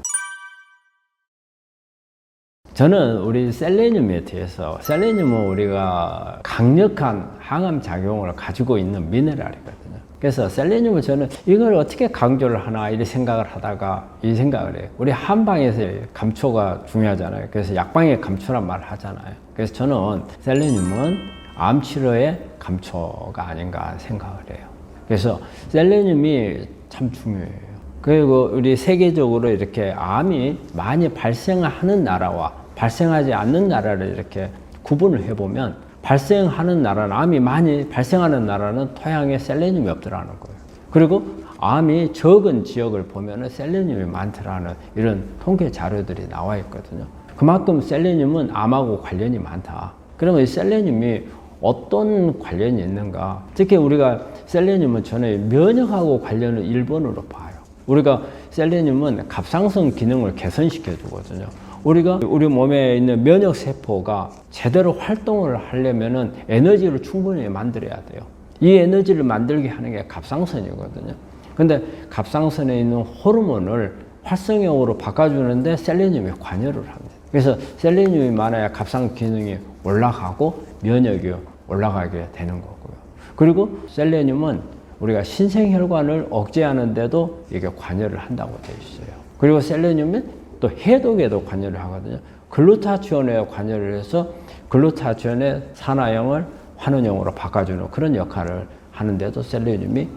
저는 우리 셀레늄에 대해서, 셀레늄은 우리가 강력한 항암 작용을 가지고 있는 미네랄이거든요. 그래서 셀레늄을 저는 이걸 어떻게 강조를 하나 이렇게 생각을 하다가 이 생각을 해요. 우리 한방에서 감초가 중요하잖아요. 그래서 약방의 감초란 말을 하잖아요. 그래서 저는 셀레늄은 암 치료의 감초가 아닌가 생각을 해요. 그래서 셀레늄이 참 중요해요. 그리고 우리 세계적으로 이렇게 암이 많이 발생하는 나라와 발생하지 않는 나라를 이렇게 구분을 해보면, 발생하는 나라는, 암이 많이 발생하는 나라는 토양에 셀레늄이 없더라는 거예요. 그리고 암이 적은 지역을 보면은 셀레늄이 많더라는 이런 통계 자료들이 나와 있거든요. 그만큼 셀레늄은 암하고 관련이 많다. 그러면 이 셀레늄이 어떤 관련이 있는가? 특히 우리가 셀레늄은 저는 면역하고 관련을 1번으로 봐요. 우리가 셀레늄은 갑상선 기능을 개선시켜 주거든요. 우리가 우리 몸에 있는 면역 세포가 제대로 활동을 하려면은 에너지를 충분히 만들어야 돼요. 이 에너지를 만들게 하는 게 갑상선이거든요. 근데 갑상선에 있는 호르몬을 활성형으로 바꿔주는데 셀레늄이 관여를 합니다. 그래서 셀레늄이 많아야 갑상 기능이 올라가고 면역이 올라가게 되는 거고요. 그리고 셀레늄은 우리가 신생혈관을 억제하는데도 이게 관여를 한다고 되어 있어요. 그리고 셀레늄은 또 해독에도 관여를 하거든요. 글루타치온에 관여를 해서 글루타치온의 산화형을 환원형으로 바꿔주는 그런 역할을 하는데도 셀레늄이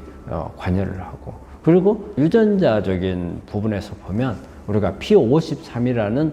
관여를 하고, 그리고 유전자적인 부분에서 보면 우리가 P53이라는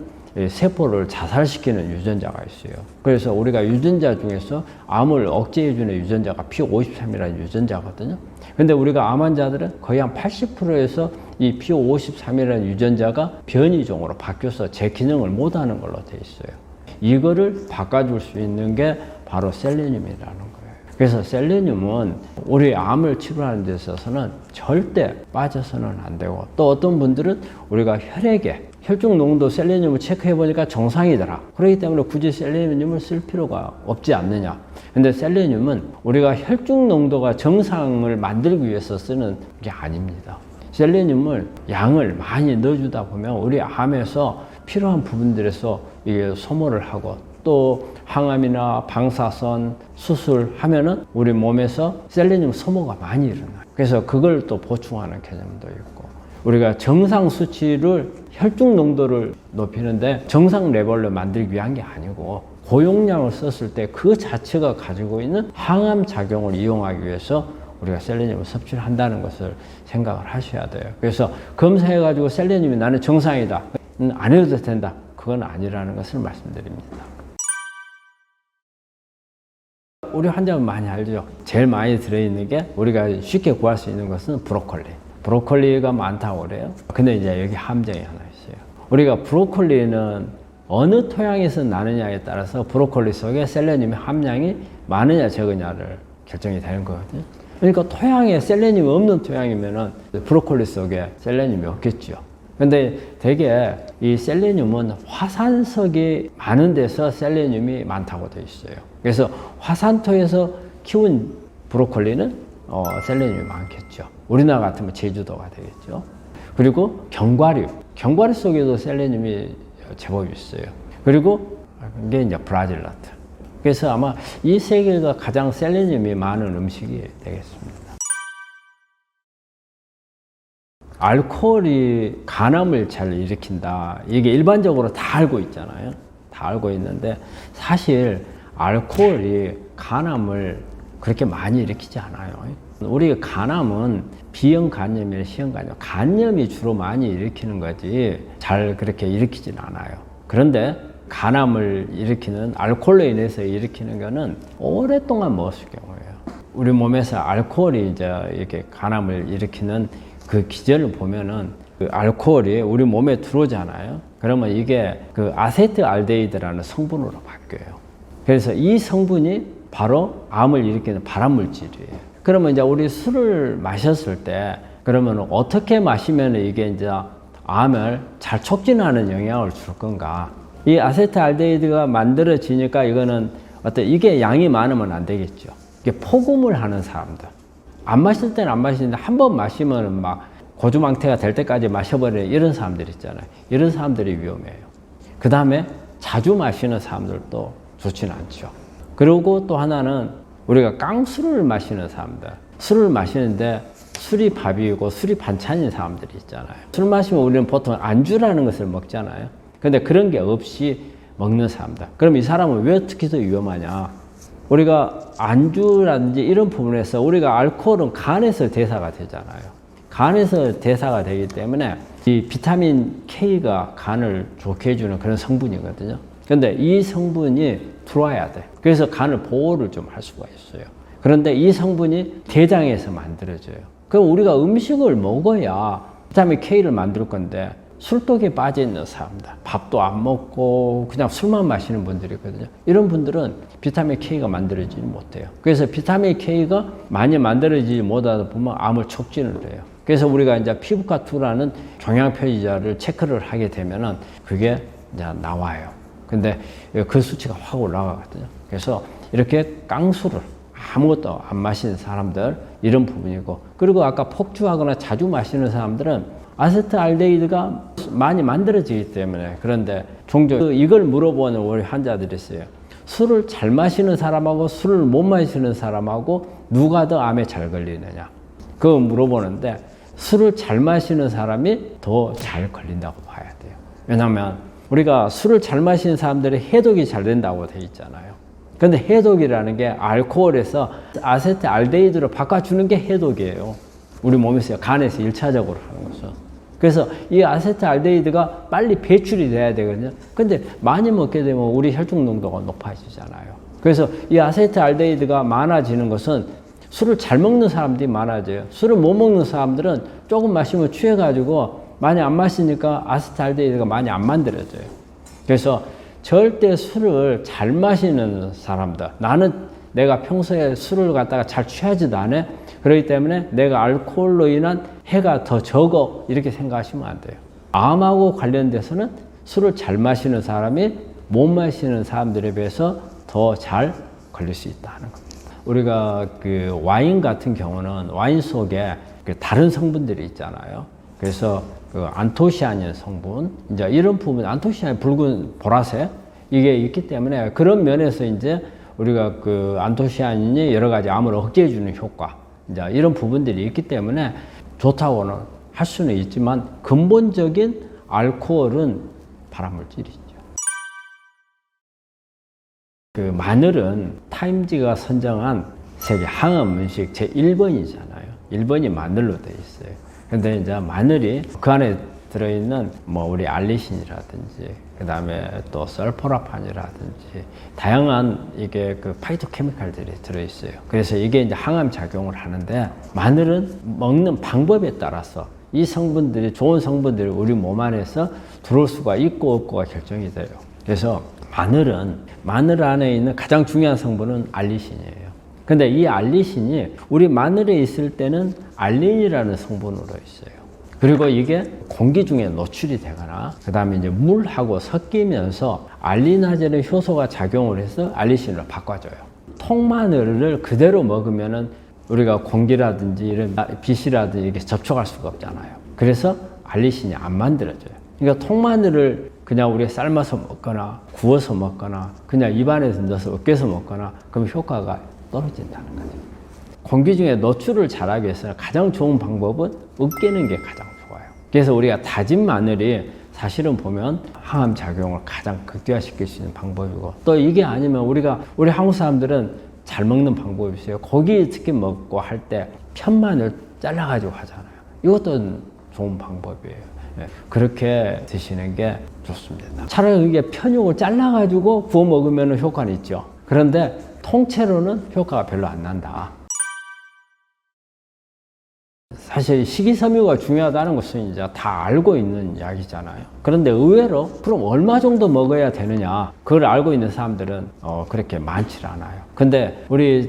세포를 자살시키는 유전자가 있어요. 그래서 우리가 유전자 중에서 암을 억제해주는 유전자가 P53이라는 유전자거든요. 근데 우리가 암 환자들은 거의 한 80%에서 이 P53이라는 유전자가 변이종으로 바뀌어서 제 기능을 못하는 걸로 돼 있어요. 이거를 바꿔줄 수 있는 게 바로 셀레늄이라는 거예요. 그래서 셀레늄은 우리 암을 치료하는 데 있어서는 절대 빠져서는 안 되고, 또 어떤 분들은 우리가 혈액에 혈중 농도 셀레늄을 체크해 보니까 정상이더라. 그렇기 때문에 굳이 셀레늄을 쓸 필요가 없지 않느냐. 근데 셀레늄은 우리가 혈중 농도가 정상을 만들기 위해서 쓰는 게 아닙니다. 셀레늄을 양을 많이 넣어주다 보면 우리 암에서 필요한 부분들에서 이게 소모를 하고, 또 항암이나 방사선 수술하면은 우리 몸에서 셀레늄 소모가 많이 일어나요. 그래서 그걸 또 보충하는 개념도 있고, 우리가 정상 수치를 혈중 농도를 높이는데 정상 레벨로 만들기 위한 게 아니고, 고용량을 썼을 때 그 자체가 가지고 있는 항암 작용을 이용하기 위해서 우리가 셀레늄을 섭취를 한다는 것을 생각을 하셔야 돼요. 그래서 검사해가지고 셀레늄이 나는 정상이다, 안 해도 된다, 그건 아니라는 것을 말씀드립니다. 우리 환자분 많이 알죠? 제일 많이 들어있는 게, 우리가 쉽게 구할 수 있는 것은 브로콜리. 브로콜리가 많다고 그래요. 근데 이제 여기 함정이 하나 있어요. 우리가 브로콜리는 어느 토양에서 나느냐에 따라서 브로콜리 속에 셀레늄의 함량이 많으냐 적으냐를 결정이 되는 거거든요. 그러니까 토양에 셀레늄이 없는 토양이면은 브로콜리 속에 셀레늄이 없겠죠. 근데 되게 이 셀레늄은 화산석이 많은 데서 셀레늄이 많다고 되어 있어요. 그래서 화산토에서 키운 브로콜리는 셀레늄이 많겠죠. 우리나라 같으면 제주도가 되겠죠. 그리고 견과류 속에도 셀레늄이 제법 있어요. 그리고 이게 이제 브라질라트. 그래서 아마 이 세 개가 가장 셀레늄이 많은 음식이 되겠습니다. 알코올이 간암을 잘 일으킨다. 이게 일반적으로 다 알고 있잖아요. 다 알고 있는데 사실 알코올이 간암을 그렇게 많이 일으키지 않아요. 우리 간암은 B형 간염이나 C형 간염, 간염이 주로 많이 일으키는 거지 잘 그렇게 일으키진 않아요. 그런데 간암을 일으키는 알코올로 인해서 일으키는 거는 오랫동안 먹었을 경우예요. 우리 몸에서 알코올이 이제 이렇게 간암을 일으키는 그 기전을 보면은 그 알코올이 우리 몸에 들어오잖아요. 그러면 이게 그 아세트알데히드라는 성분으로 바뀌어요. 그래서 이 성분이 바로 암을 일으키는 발암물질이에요. 그러면 이제 우리 술을 마셨을 때 그러면 어떻게 마시면 이게 이제 암을 잘 촉진하는 영향을 줄 건가? 이 아세트알데히드가 만들어지니까 이거는 이게 양이 많으면 안 되겠죠. 이게 포금을 하는 사람들. 안 마실 때는 안 마시는데 한 번 마시면 막 고주망태가 될 때까지 마셔버리는 이런 사람들 있잖아요. 이런 사람들이 위험해요. 그 다음에 자주 마시는 사람들도 좋지는 않죠. 그리고 또 하나는 우리가 깡술을 마시는 사람들. 술을 마시는데 술이 밥이고 술이 반찬인 사람들이 있잖아요. 술 마시면 우리는 보통 안주라는 것을 먹잖아요. 근데 그런 게 없이 먹는 사람들. 그럼 이 사람은 왜 특히 더 위험하냐? 우리가 안주라든지 이런 부분에서 우리가 알코올은 간에서 대사가 되잖아요. 간에서 대사가 되기 때문에 이 비타민 K가 간을 좋게 해주는 그런 성분이거든요. 근데 이 성분이 들어와야 돼. 그래서 간을 보호를 좀 할 수가 있어요. 그런데 이 성분이 대장에서 만들어져요. 그럼 우리가 음식을 먹어야 비타민 K를 만들 건데 술독에 빠져 있는 사람들, 밥도 안 먹고 그냥 술만 마시는 분들이거든요. 이런 분들은 비타민 K가 만들어지지 못해요. 그래서 비타민 K가 많이 만들어지지 못하다 보면 암을 촉진을 해요. 그래서 우리가 이제 피부과2라는 종양 표시자를 체크를 하게 되면은 그게 이제 나와요. 근데 그 수치가 확 올라가거든요. 그래서 이렇게 깡술을 아무것도 안 마시는 사람들 이런 부분이고, 그리고 아까 폭주하거나 자주 마시는 사람들은 아세트알데히드가 많이 만들어지기 때문에. 그런데 종종 이걸 물어보는 우리 환자들이 있어요. 술을 잘 마시는 사람하고 술을 못 마시는 사람하고 누가 더 암에 잘 걸리느냐, 그거 물어보는데 술을 잘 마시는 사람이 더 잘 걸린다고 봐야 돼요. 왜냐하면 우리가 술을 잘 마시는 사람들이 해독이 잘 된다고 돼 있잖아요. 근데 해독이라는 게 알코올에서 아세트알데히드로 바꿔주는 게 해독이에요. 우리 몸에서, 간에서 1차적으로 하는 거죠. 그래서 이 아세트알데히드가 빨리 배출이 돼야 되거든요. 근데 많이 먹게 되면 우리 혈중 농도가 높아지잖아요. 그래서 이 아세트알데히드가 많아지는 것은 술을 잘 먹는 사람들이 많아져요. 술을 못 먹는 사람들은 조금 마시면 취해가지고 많이 안 마시니까 아세트알데히드가 많이 안 만들어져요. 그래서 절대 술을 잘 마시는 사람들, 나는 내가 평소에 술을 갖다가 잘 취하지도 않아. 그렇기 때문에 내가 알코올로 인한 해가 더 적어, 이렇게 생각하시면 안 돼요. 암하고 관련돼서는 술을 잘 마시는 사람이 못 마시는 사람들에 비해서 더 잘 걸릴 수 있다는 겁니다. 우리가 그 와인 같은 경우는 와인 속에 그 다른 성분들이 있잖아요. 그래서 그 안토시아닌 성분, 이제 이런 부분, 안토시아닌 붉은 보라색, 이게 있기 때문에 그런 면에서 이제 우리가 그 안토시아닌이 여러 가지 암을 억제해주는 효과, 이제 이런 부분들이 있기 때문에 좋다고는 할 수는 있지만 근본적인 알코올은 발암물질이죠. 그 마늘은 타임지가 선정한 세계 항암 음식 제1번이잖아요. 1번이 마늘로 되어 있어요. 근데 이제 마늘이 그 안에 들어있는 뭐 우리 알리신이라든지 그 다음에 또 설포라판이라든지 다양한 이게 그 파이토케미칼들이 들어있어요. 그래서 이게 이제 항암 작용을 하는데, 마늘은 먹는 방법에 따라서 이 성분들이, 좋은 성분들이 우리 몸 안에서 들어올 수가 있고 없고가 결정이 돼요. 그래서 마늘 안에 있는 가장 중요한 성분은 알리신이에요. 근데 이 알리신이 우리 마늘에 있을 때는 알린이라는 성분으로 있어요. 그리고 이게 공기 중에 노출이 되거나 그 다음에 이제 물하고 섞이면서 알리나제는 효소가 작용을 해서 알리신으로 바꿔줘요. 통마늘을 그대로 먹으면은 우리가 공기라든지 이런 빛이라든지 이렇게 접촉할 수가 없잖아요. 그래서 알리신이 안 만들어져요. 그러니까 통마늘을 그냥 우리가 삶아서 먹거나 구워서 먹거나 그냥 입안에서 넣어서 으깨서 먹거나 그럼 효과가 떨어진다는 거죠. 공기 중에 노출을 잘하기 위해서 가장 좋은 방법은 으깨는 게 가장 좋아요. 그래서 우리가 다진 마늘이 사실은 보면 항암 작용을 가장 극대화시킬 수 있는 방법이고, 또 이게 아니면 우리 한국 사람들은 잘 먹는 방법이 있어요. 고기 특히 먹고 할 때 편마늘 잘라가지고 하잖아요. 이것도 좋은 방법이에요. 네, 그렇게 드시는 게 좋습니다. 차라리 이게 편육을 잘라가지고 구워 먹으면 효과는 있죠. 그런데 통째로는 효과가 별로 안 난다. 사실 식이섬유가 중요하다는 것은 이제 다 알고 있는 이야기잖아요. 그런데 의외로 그럼 얼마 정도 먹어야 되느냐, 그걸 알고 있는 사람들은 그렇게 많지 않아요. 근데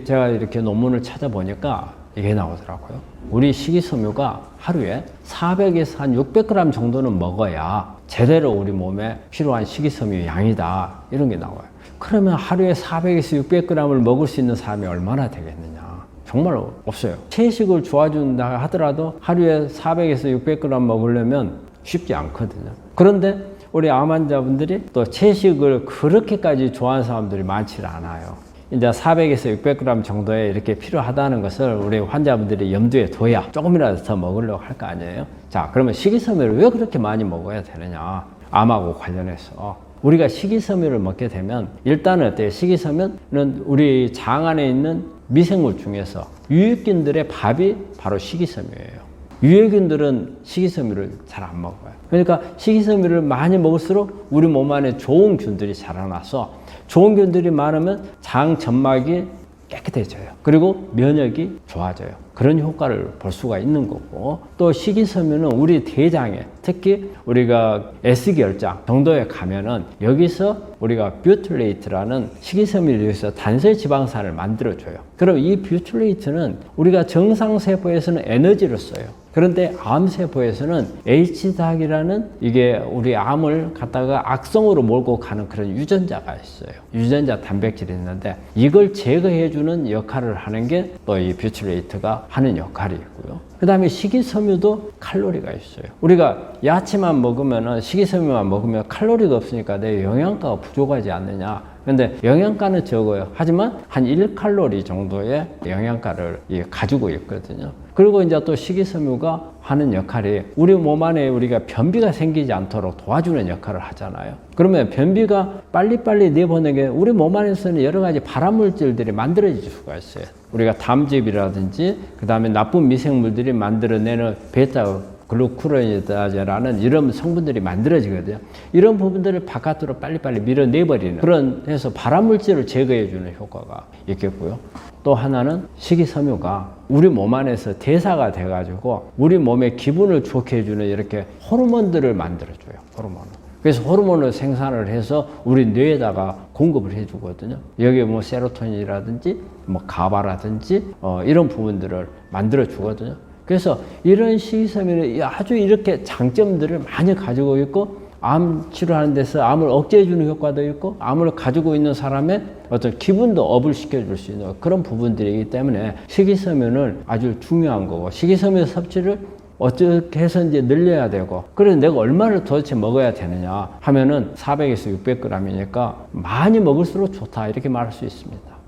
제가 이렇게 논문을 찾아보니까 이게 나오더라고요. 우리 식이섬유가 하루에 400에서 한 600g 정도는 먹어야 제대로 우리 몸에 필요한 식이섬유 양이다, 이런 게 나와요. 그러면 하루에 400에서 600g을 먹을 수 있는 사람이 얼마나 되겠느냐? 정말 없어요. 채식을 좋아준다 하더라도 하루에 400에서 600g 먹으려면 쉽지 않거든요. 그런데 우리 암 환자분들이 또 채식을 그렇게까지 좋아하는 사람들이 많지 않아요. 이제 400에서 600g 정도에 이렇게 필요하다는 것을 우리 환자분들이 염두에 둬야 조금이라도 더 먹으려고 할 거 아니에요. 자, 그러면 식이섬유를 왜 그렇게 많이 먹어야 되느냐? 암하고 관련해서. 우리가 식이섬유를 먹게 되면 일단은 어때요? 식이섬유는 우리 장 안에 있는 미생물 중에서 유익균들의 밥이 바로 식이섬유예요. 유해균들은 식이섬유를 잘 안 먹어요. 그러니까 식이섬유를 많이 먹을수록 우리 몸 안에 좋은 균들이 자라나서 좋은 균들이 많으면 장 점막이 깨끗해져요. 그리고 면역이 좋아져요. 그런 효과를 볼 수가 있는 거고, 또 식이섬유는 우리 대장에, 특히 우리가 S결장 정도에 가면은 여기서 우리가 뷰틸레이트라는 식이섬유를 위해서 단설 지방산을 만들어줘요. 그럼 이 뷰틸레이트는 우리가 정상세포에서는 에너지를 써요. 그런데 암세포에서는 H닭이라는 이게 우리 암을 갖다가 악성으로 몰고 가는 그런 유전자가 있어요. 유전자 단백질이 있는데 이걸 제거해주는 역할을 하는 게 또 이 뷰틸레이트가 하는 역할이 있고요. 그 다음에 식이섬유도 칼로리가 있어요. 우리가 야채만 먹으면, 식이섬유만 먹으면 칼로리가 없으니까 내 영양가가 부족하지 않느냐. 근데 영양가는 적어요. 하지만 한 1칼로리 정도의 영양가를 가지고 있거든요. 그리고 이제 또 식이섬유가 하는 역할이 우리 몸 안에 우리가 변비가 생기지 않도록 도와주는 역할을 하잖아요. 그러면 변비가 빨리빨리 내보내게 우리 몸 안에서는 여러 가지 발암물질들이 만들어질 수가 있어요. 우리가 담즙이라든지 그 다음에 나쁜 미생물들이 만들어내는 베타 글루쿠로니다제라는 이런 성분들이 만들어지거든요. 이런 부분들을 바깥으로 빨리빨리 밀어내버리는 그런 해서 발암물질을 제거해주는 효과가 있겠고요. 또 하나는 식이섬유가 우리 몸 안에서 대사가 돼가지고 우리 몸의 기분을 좋게 해주는 이렇게 호르몬들을 만들어줘요. 호르몬을. 그래서 호르몬을 생산을 해서 우리 뇌에다가 공급을 해주거든요. 여기에 뭐 세로토닌이라든지 뭐 가바라든지 이런 부분들을 만들어 주거든요. 그래서 이런 식이섬유는 아주 이렇게 장점들을 많이 가지고 있고, 암 치료하는 데서 암을 억제해주는 효과도 있고, 암을 가지고 있는 사람의 어떤 기분도 업을 시켜줄 수 있는 그런 부분들이기 때문에 식이섬유는 아주 중요한 거고, 식이섬유 섭취를 어떻게 해서인지 늘려야 되고, 그래서 내가 얼마를 도대체 먹어야 되느냐 하면은 400에서 600g이니까 많이 먹을수록 좋다, 이렇게 말할 수 있습니다.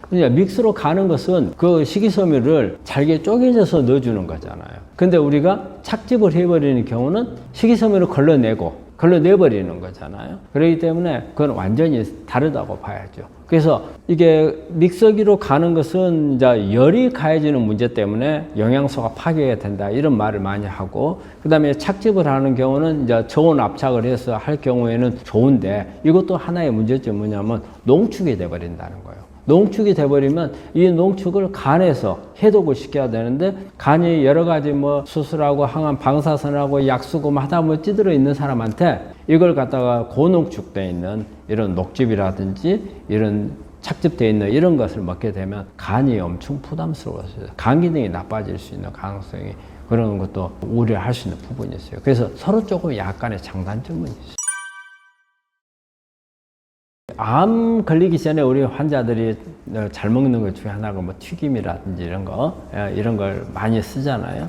그러니까 믹스로 가는 것은 그 식이섬유를 잘게 쪼개져서 넣어주는 거잖아요. 근데 우리가 착즙을 해버리는 경우는 식이섬유를 걸러내버리는 거잖아요. 그렇기 때문에 그건 완전히 다르다고 봐야죠. 그래서 이게 믹서기로 가는 것은 이제 열이 가해지는 문제 때문에 영양소가 파괴가 된다, 이런 말을 많이 하고, 그 다음에 착즙을 하는 경우는 이제 저온 압착을 해서 할 경우에는 좋은데, 이것도 하나의 문제점이 뭐냐면 농축이 돼버린다는 거예요. 농축이 돼버리면 이 농축을 간에서 해독을 시켜야 되는데, 간이 여러 가지 뭐 수술하고 항암 방사선하고 약수고 하다 뭐 찌들어 있는 사람한테 이걸 갖다가 고농축되어 있는 이런 녹즙이라든지 이런 착즙되어 있는 이런 것을 먹게 되면 간이 엄청 부담스러워져요. 간 기능이 나빠질 수 있는 가능성이, 그런 것도 우려할 수 있는 부분이 있어요. 그래서 서로 조금 약간의 장단점은 있어요. 암 걸리기 전에 우리 환자들이 잘 먹는 것 중에 하나가 뭐 튀김이라든지 이런 걸 많이 쓰잖아요.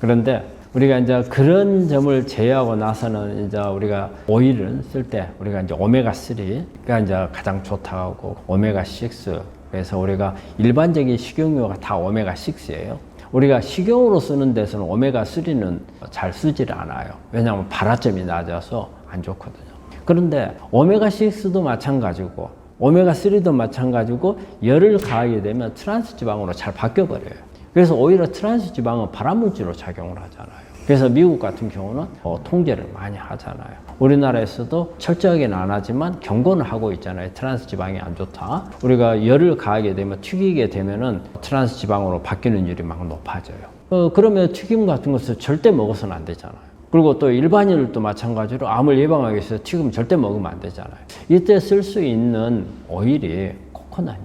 그런데 우리가 이제 그런 점을 제외하고 나서는 이제 우리가 오일을 쓸 때 우리가 이제 오메가3가 이제 가장 좋다고 하고, 오메가6. 그래서 우리가 일반적인 식용유가 다 오메가6예요. 우리가 식용으로 쓰는 데서는 오메가3는 잘 쓰질 않아요. 왜냐하면 발화점이 낮아서 안 좋거든요. 그런데 오메가6도 마찬가지고 오메가3도 마찬가지고 열을 가하게 되면 트랜스 지방으로 잘 바뀌어버려요. 그래서 오히려 트랜스 지방은 발암물질로 작용을 하잖아요. 그래서 미국 같은 경우는 통제를 많이 하잖아요. 우리나라에서도 철저하게는 안 하지만 경고는 하고 있잖아요. 트랜스 지방이 안 좋다. 우리가 열을 가하게 되면 튀기게 되면은 트랜스 지방으로 바뀌는 일이 막 높아져요. 그러면 튀김 같은 것을 절대 먹어서는 안 되잖아요. 그리고 또 일반인들도 마찬가지로 암을 예방하기 위해서 튀김 절대 먹으면 안 되잖아요. 이때 쓸 수 있는 오일이 코코넛유.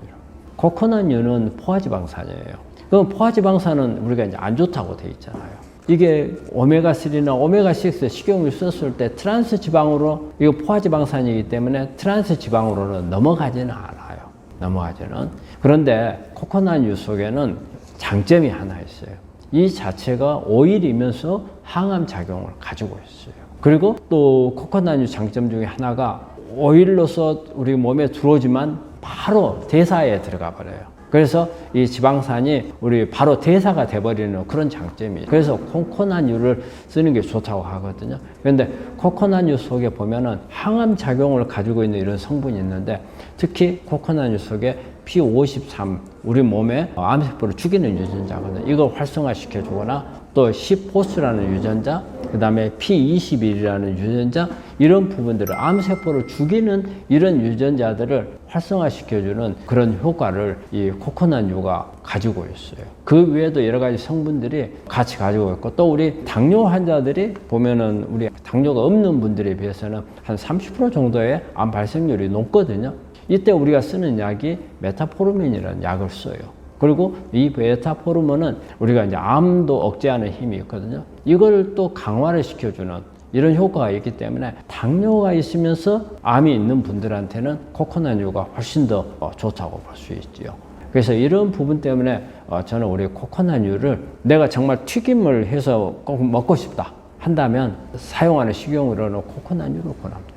코코넛유는 포화지방산이에요. 그럼 포화지방산은 우리가 이제 안 좋다고 돼 있잖아요. 이게 오메가3나 오메가6 식용유 썼을 때 트랜스 지방으로, 이거 포화지방산이기 때문에 트랜스 지방으로는 넘어가지는 않아요. 넘어가지는. 그런데 코코넛유 속에는 장점이 하나 있어요. 이 자체가 오일이면서 항암 작용을 가지고 있어요. 그리고 또 코코넛유 장점 중에 하나가 오일로서 우리 몸에 들어오지만 바로 대사에 들어가 버려요. 그래서 이 지방산이 우리 바로 대사가 돼버리는 그런 장점이에요. 그래서 코코넛유를 쓰는 게 좋다고 하거든요. 그런데 코코넛유 속에 보면은 항암 작용을 가지고 있는 이런 성분이 있는데, 특히 코코넛유 속에 P53, 우리 몸에 암세포를 죽이는 유전자거든요. 이걸 활성화시켜 주거나 또 10호스라는 유전자, 그 다음에 P21이라는 유전자, 이런 부분들을, 암세포를 죽이는 이런 유전자들을 활성화시켜주는 그런 효과를 이 코코넛유가 가지고 있어요. 그 외에도 여러 가지 성분들이 같이 가지고 있고, 또 우리 당뇨 환자들이 보면은 우리 당뇨가 없는 분들에 비해서는 한 30% 정도의 암 발생률이 높거든요. 이때 우리가 쓰는 약이 메타포르민이라는 약을 써요. 그리고 이 베타포르몬은 우리가 이제 암도 억제하는 힘이 있거든요. 이걸 또 강화를 시켜주는 이런 효과가 있기 때문에 당뇨가 있으면서 암이 있는 분들한테는 코코넛유가 훨씬 더 좋다고 볼 수 있지요. 그래서 이런 부분 때문에 저는 우리 코코넛유를 내가 정말 튀김을 해서 꼭 먹고 싶다 한다면 사용하는 식용유로는 코코넛유를 권합니다.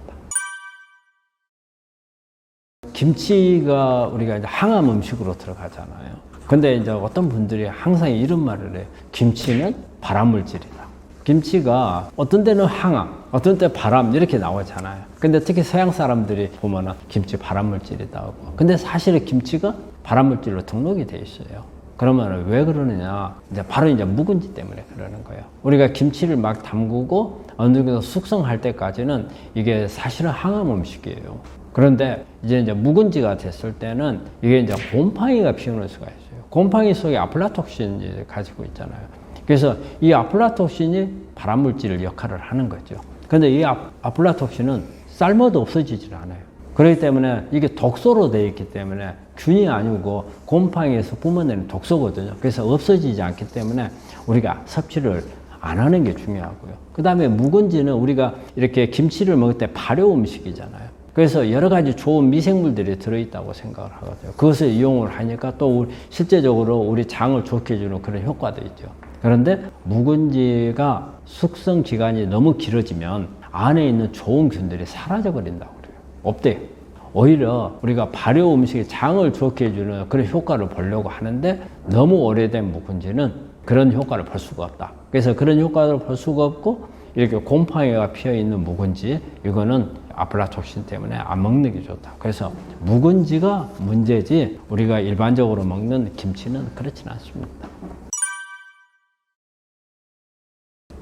김치가 우리가 이제 항암 음식으로 들어가잖아요. 근데 이제 어떤 분들이 항상 이런 말을 해요. 김치는 발암물질이다. 김치가 어떤 때는 항암, 어떤 때 발암 이렇게 나오잖아요. 근데 특히 서양 사람들이 보면은 김치 발암물질이다 하고. 근데 사실은 김치가 발암물질로 등록이 돼 있어요. 그러면 왜 그러느냐? 이제 바로 이제 묵은지 때문에 그러는 거예요. 우리가 김치를 막 담그고 어느 정도 숙성할 때까지는 이게 사실은 항암 음식이에요. 그런데 이제 묵은지가 됐을 때는 이게 이제 곰팡이가 피어날 수가 있어요. 곰팡이 속에 아플라톡신이 가지고 있잖아요. 그래서 이 아플라톡신이 발암물질 역할을 하는 거죠. 그런데 이 아플라톡신은 삶아도 없어지질 않아요. 그렇기 때문에 이게 독소로 되어 있기 때문에 균이 아니고 곰팡이에서 뿜어내는 독소거든요. 그래서 없어지지 않기 때문에 우리가 섭취를 안 하는 게 중요하고요. 그 다음에 묵은지는 우리가 이렇게 김치를 먹을 때 발효 음식이잖아요. 그래서 여러 가지 좋은 미생물들이 들어있다고 생각을 하거든요. 그것을 이용을 하니까 또 실제적으로 우리 장을 좋게 해주는 그런 효과도 있죠. 그런데 묵은지가 숙성 기간이 너무 길어지면 안에 있는 좋은 균들이 사라져 버린다고 그래요. 없대요. 오히려 우리가 발효 음식에 장을 좋게 해주는 그런 효과를 보려고 하는데 너무 오래된 묵은지는 그런 효과를 볼 수가 없다. 그래서 그런 효과를 볼 수가 없고 이렇게 곰팡이가 피어있는 묵은지, 이거는 아플라톡신 때문에 안 먹는 게 좋다. 그래서 묵은지가 문제지 우리가 일반적으로 먹는 김치는 그렇지는 않습니다.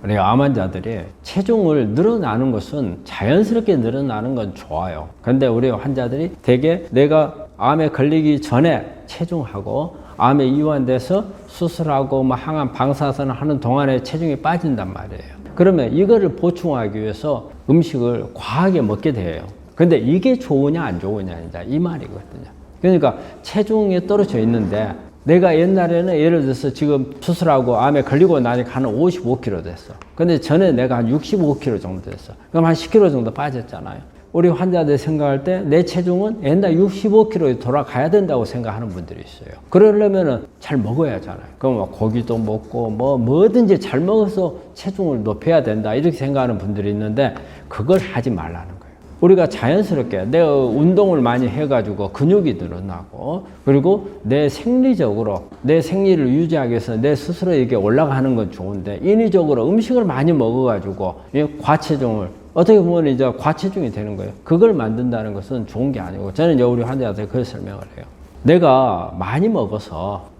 우리가 암 환자들이 체중을 늘어나는 것은 자연스럽게 늘어나는 건 좋아요. 그런데 우리 환자들이 대개 내가 암에 걸리기 전에 체중하고 암에 이완돼서 수술하고 항암 방사선을 하는 동안에 체중이 빠진단 말이에요. 그러면 이거를 보충하기 위해서 음식을 과하게 먹게 돼요. 근데 이게 좋으냐 안 좋으냐 이제 이 말이거든요. 그러니까 체중이 떨어져 있는데 내가 옛날에는 예를 들어서 지금 수술하고 암에 걸리고 나니까 한 55kg 됐어. 근데 전에 내가 한 65kg 정도 됐어. 그럼 한 10kg 정도 빠졌잖아요. 우리 환자들 생각할 때 내 체중은 옛날 65kg에 돌아가야 된다고 생각하는 분들이 있어요. 그러려면은 잘 먹어야 하잖아요. 그럼 고기도 먹고 뭐든지 잘 먹어서 체중을 높여야 된다 이렇게 생각하는 분들이 있는데 그걸 하지 말라는 거예요. 우리가 자연스럽게 내가 운동을 많이 해가지고 근육이 늘어나고 그리고 내 생리적으로 내 생리를 유지하기 위해서 내 스스로 이렇게 올라가는 건 좋은데 인위적으로 음식을 많이 먹어가지고 과체중을 어떻게 보면 이제 과체중이 되는 거예요. 그걸 만든다는 것은 좋은 게 아니고 저는 이제 우리 환자한테 그걸 설명을 해요. 내가 많이 먹어서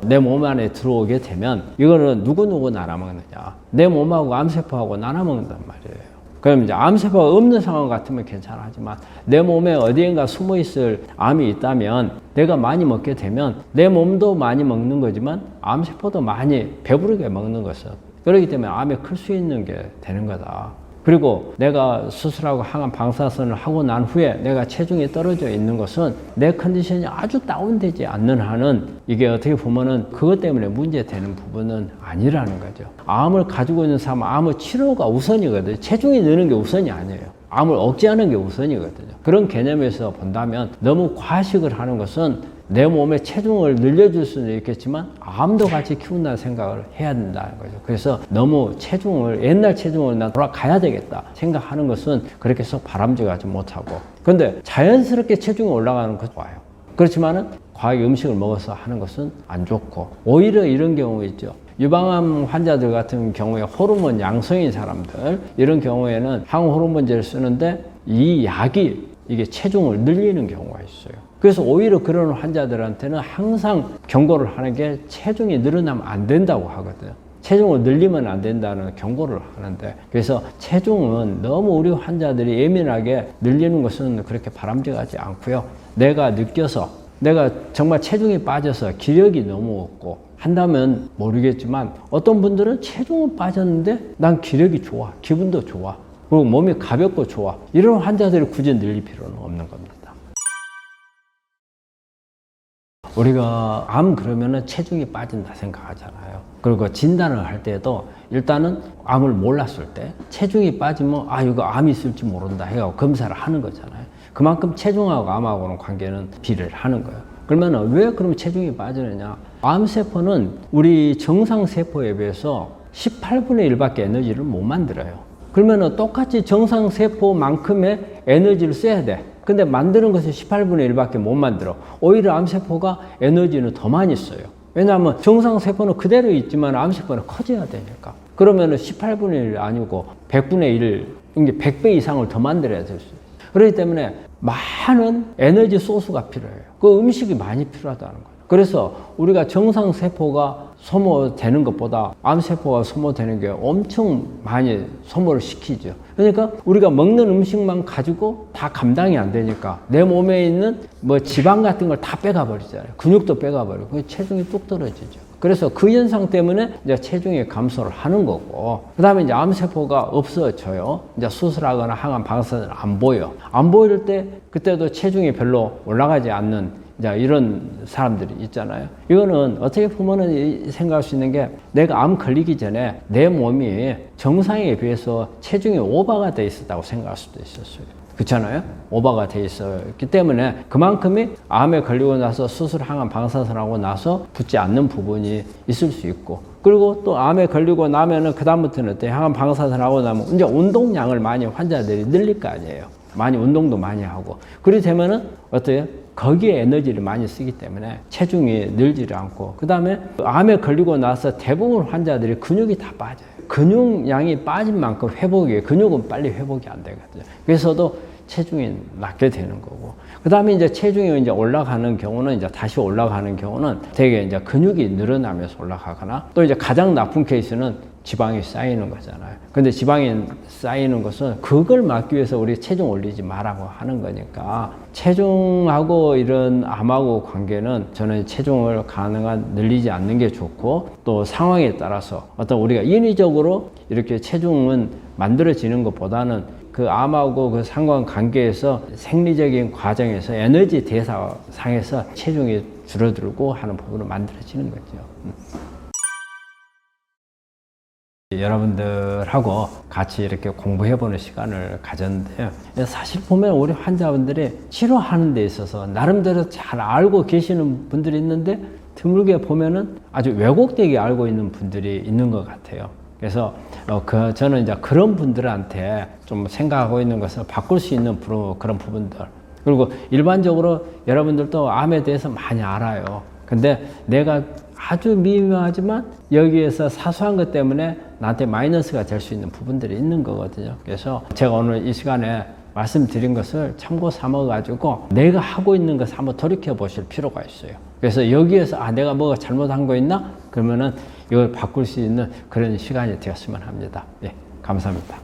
내 몸 안에 들어오게 되면 이거는 누구누구 나눠 먹느냐. 내 몸하고 암세포하고 나눠 먹는단 말이에요. 그럼 이제 암세포가 없는 상황 같으면 괜찮하지만 내 몸에 어디엔가 숨어 있을 암이 있다면 내가 많이 먹게 되면 내 몸도 많이 먹는 거지만 암세포도 많이 배부르게 먹는 것은 그렇기 때문에 암이 클 수 있는 게 되는 거다. 그리고 내가 수술하고 항암 방사선을 하고 난 후에 내가 체중이 떨어져 있는 것은 내 컨디션이 아주 다운되지 않는 한은 이게 어떻게 보면은 그것 때문에 문제되는 부분은 아니라는 거죠. 암을 가지고 있는 사람은 암의 치료가 우선이거든요. 체중이 느는 게 우선이 아니에요. 암을 억제하는 게 우선이거든요. 그런 개념에서 본다면 너무 과식을 하는 것은 내 몸의 체중을 늘려줄 수는 있겠지만 암도 같이 키운다는 생각을 해야 된다는 거죠. 그래서 너무 옛날 체중을 나 돌아가야 되겠다 생각하는 것은 그렇게 썩 바람직하지 못하고 근데 자연스럽게 체중이 올라가는 건 좋아요. 그렇지만은 과하게 음식을 먹어서 하는 것은 안 좋고 오히려 이런 경우 있죠. 유방암 환자들 같은 경우에 호르몬 양성인 사람들 이런 경우에는 항호르몬제를 쓰는데 이 약이 이게 체중을 늘리는 경우가 있어요. 그래서 오히려 그런 환자들한테는 항상 경고를 하는 게 체중이 늘어나면 안 된다고 하거든요. 체중을 늘리면 안 된다는 경고를 하는데 그래서 체중은 너무 우리 환자들이 예민하게 늘리는 것은 그렇게 바람직하지 않고요. 내가 느껴서 내가 정말 체중이 빠져서 기력이 너무 없고 한다면 모르겠지만 어떤 분들은 체중은 빠졌는데 난 기력이 좋아, 기분도 좋아, 그리고 몸이 가볍고 좋아. 이런 환자들이 굳이 늘릴 필요는 없는 겁니다. 우리가 암 그러면은 체중이 빠진다 생각하잖아요. 그리고 진단을 할 때도 일단은 암을 몰랐을 때 체중이 빠지면 이거 암이 있을지 모른다 해서 검사를 하는 거잖아요. 그만큼 체중하고 암하고는 관계는 비례를 하는 거예요. 그러면 왜 그럼 체중이 빠지느냐? 암세포는 우리 정상세포에 비해서 18분의 1밖에 에너지를 못 만들어요. 그러면 똑같이 정상세포만큼의 에너지를 써야 돼. 근데 만드는 것은 18분의 1밖에 못 만들어. 오히려 암세포가 에너지는 더 많이 써요. 왜냐하면 정상세포는 그대로 있지만 암세포는 커져야 되니까. 그러면 18분의 1 아니고 100분의 1, 이게 100배 이상을 더 만들어야 될 수 있어요. 그렇기 때문에 많은 에너지 소스가 필요해요. 그 음식이 많이 필요하다는 거예요. 그래서 우리가 정상세포가 소모되는 것보다 암세포가 소모되는 게 엄청 많이 소모를 시키죠. 그러니까 우리가 먹는 음식만 가지고 다 감당이 안 되니까 내 몸에 있는 지방 같은 걸 다 빼가 버리잖아요. 근육도 빼가 버리고 체중이 뚝 떨어지죠. 그래서 그 현상 때문에 이제 체중이 감소를 하는 거고, 그 다음에 이제 암세포가 없어져요. 이제 수술하거나 항암 방사선을 안 보여. 안 보일 때 그때도 체중이 별로 올라가지 않는 이제 이런 사람들이 있잖아요. 이거는 어떻게 보면은 생각할 수 있는 게 내가 암 걸리기 전에 내 몸이 정상에 비해서 체중이 오버가 돼 있었다고 생각할 수도 있었어요. 그렇잖아요? 오버가 돼 있었기 때문에 그만큼이 암에 걸리고 나서 수술 항암 방사선하고 나서 붙지 않는 부분이 있을 수 있고, 그리고 또 암에 걸리고 나면은 그다음부터는 어때? 항암 방사선하고 나면 이제 운동량을 많이 환자들이 늘릴 거 아니에요. 많이 운동도 많이 하고. 그렇게 되면은 어때요? 거기에 에너지를 많이 쓰기 때문에 체중이 늘지를 않고, 그 다음에 암에 걸리고 나서 대부분 환자들이 근육이 다 빠져요. 근육량이 빠진 만큼 근육은 빨리 회복이 안 되거든요. 그래서도 체중이 낮게 되는 거고, 그 다음에 이제 체중이 이제 올라가는 경우는 이제 다시 올라가는 경우는 되게 이제 근육이 늘어나면서 올라가거나, 또 이제 가장 나쁜 케이스는 지방이 쌓이는 거잖아요. 근데 지방이 쌓이는 것은 그걸 막기 위해서 우리 체중 올리지 말라고 하는 거니까, 체중하고 이런 암하고 관계는 저는 체중을 가능한 늘리지 않는 게 좋고, 또 상황에 따라서 어떤 우리가 인위적으로 이렇게 체중은 만들어지는 것보다는 그 암하고 그 상관관계에서 생리적인 과정에서 에너지 대사상에서 체중이 줄어들고 하는 부분으로 만들어지는 거죠. 여러분들하고 같이 이렇게 공부해보는 시간을 가졌는데요. 사실 보면 우리 환자분들이 치료하는 데 있어서 나름대로 잘 알고 계시는 분들이 있는데, 드물게 보면은 아주 왜곡되게 알고 있는 분들이 있는 것 같아요. 그래서 저는 이제 그런 분들한테 좀 생각하고 있는 것을 바꿀 수 있는 그런 부분들. 그리고 일반적으로 여러분들도 암에 대해서 많이 알아요. 근데 내가 아주 미묘하지만 여기에서 사소한 것 때문에 나한테 마이너스가 될 수 있는 부분들이 있는 거거든요. 그래서 제가 오늘 이 시간에 말씀드린 것을 참고 삼아 가지고 내가 하고 있는 것을 한번 돌이켜 보실 필요가 있어요. 그래서 여기에서 내가 뭐가 잘못한 거 있나? 그러면은 이걸 바꿀 수 있는 그런 시간이 되었으면 합니다. 예, 감사합니다.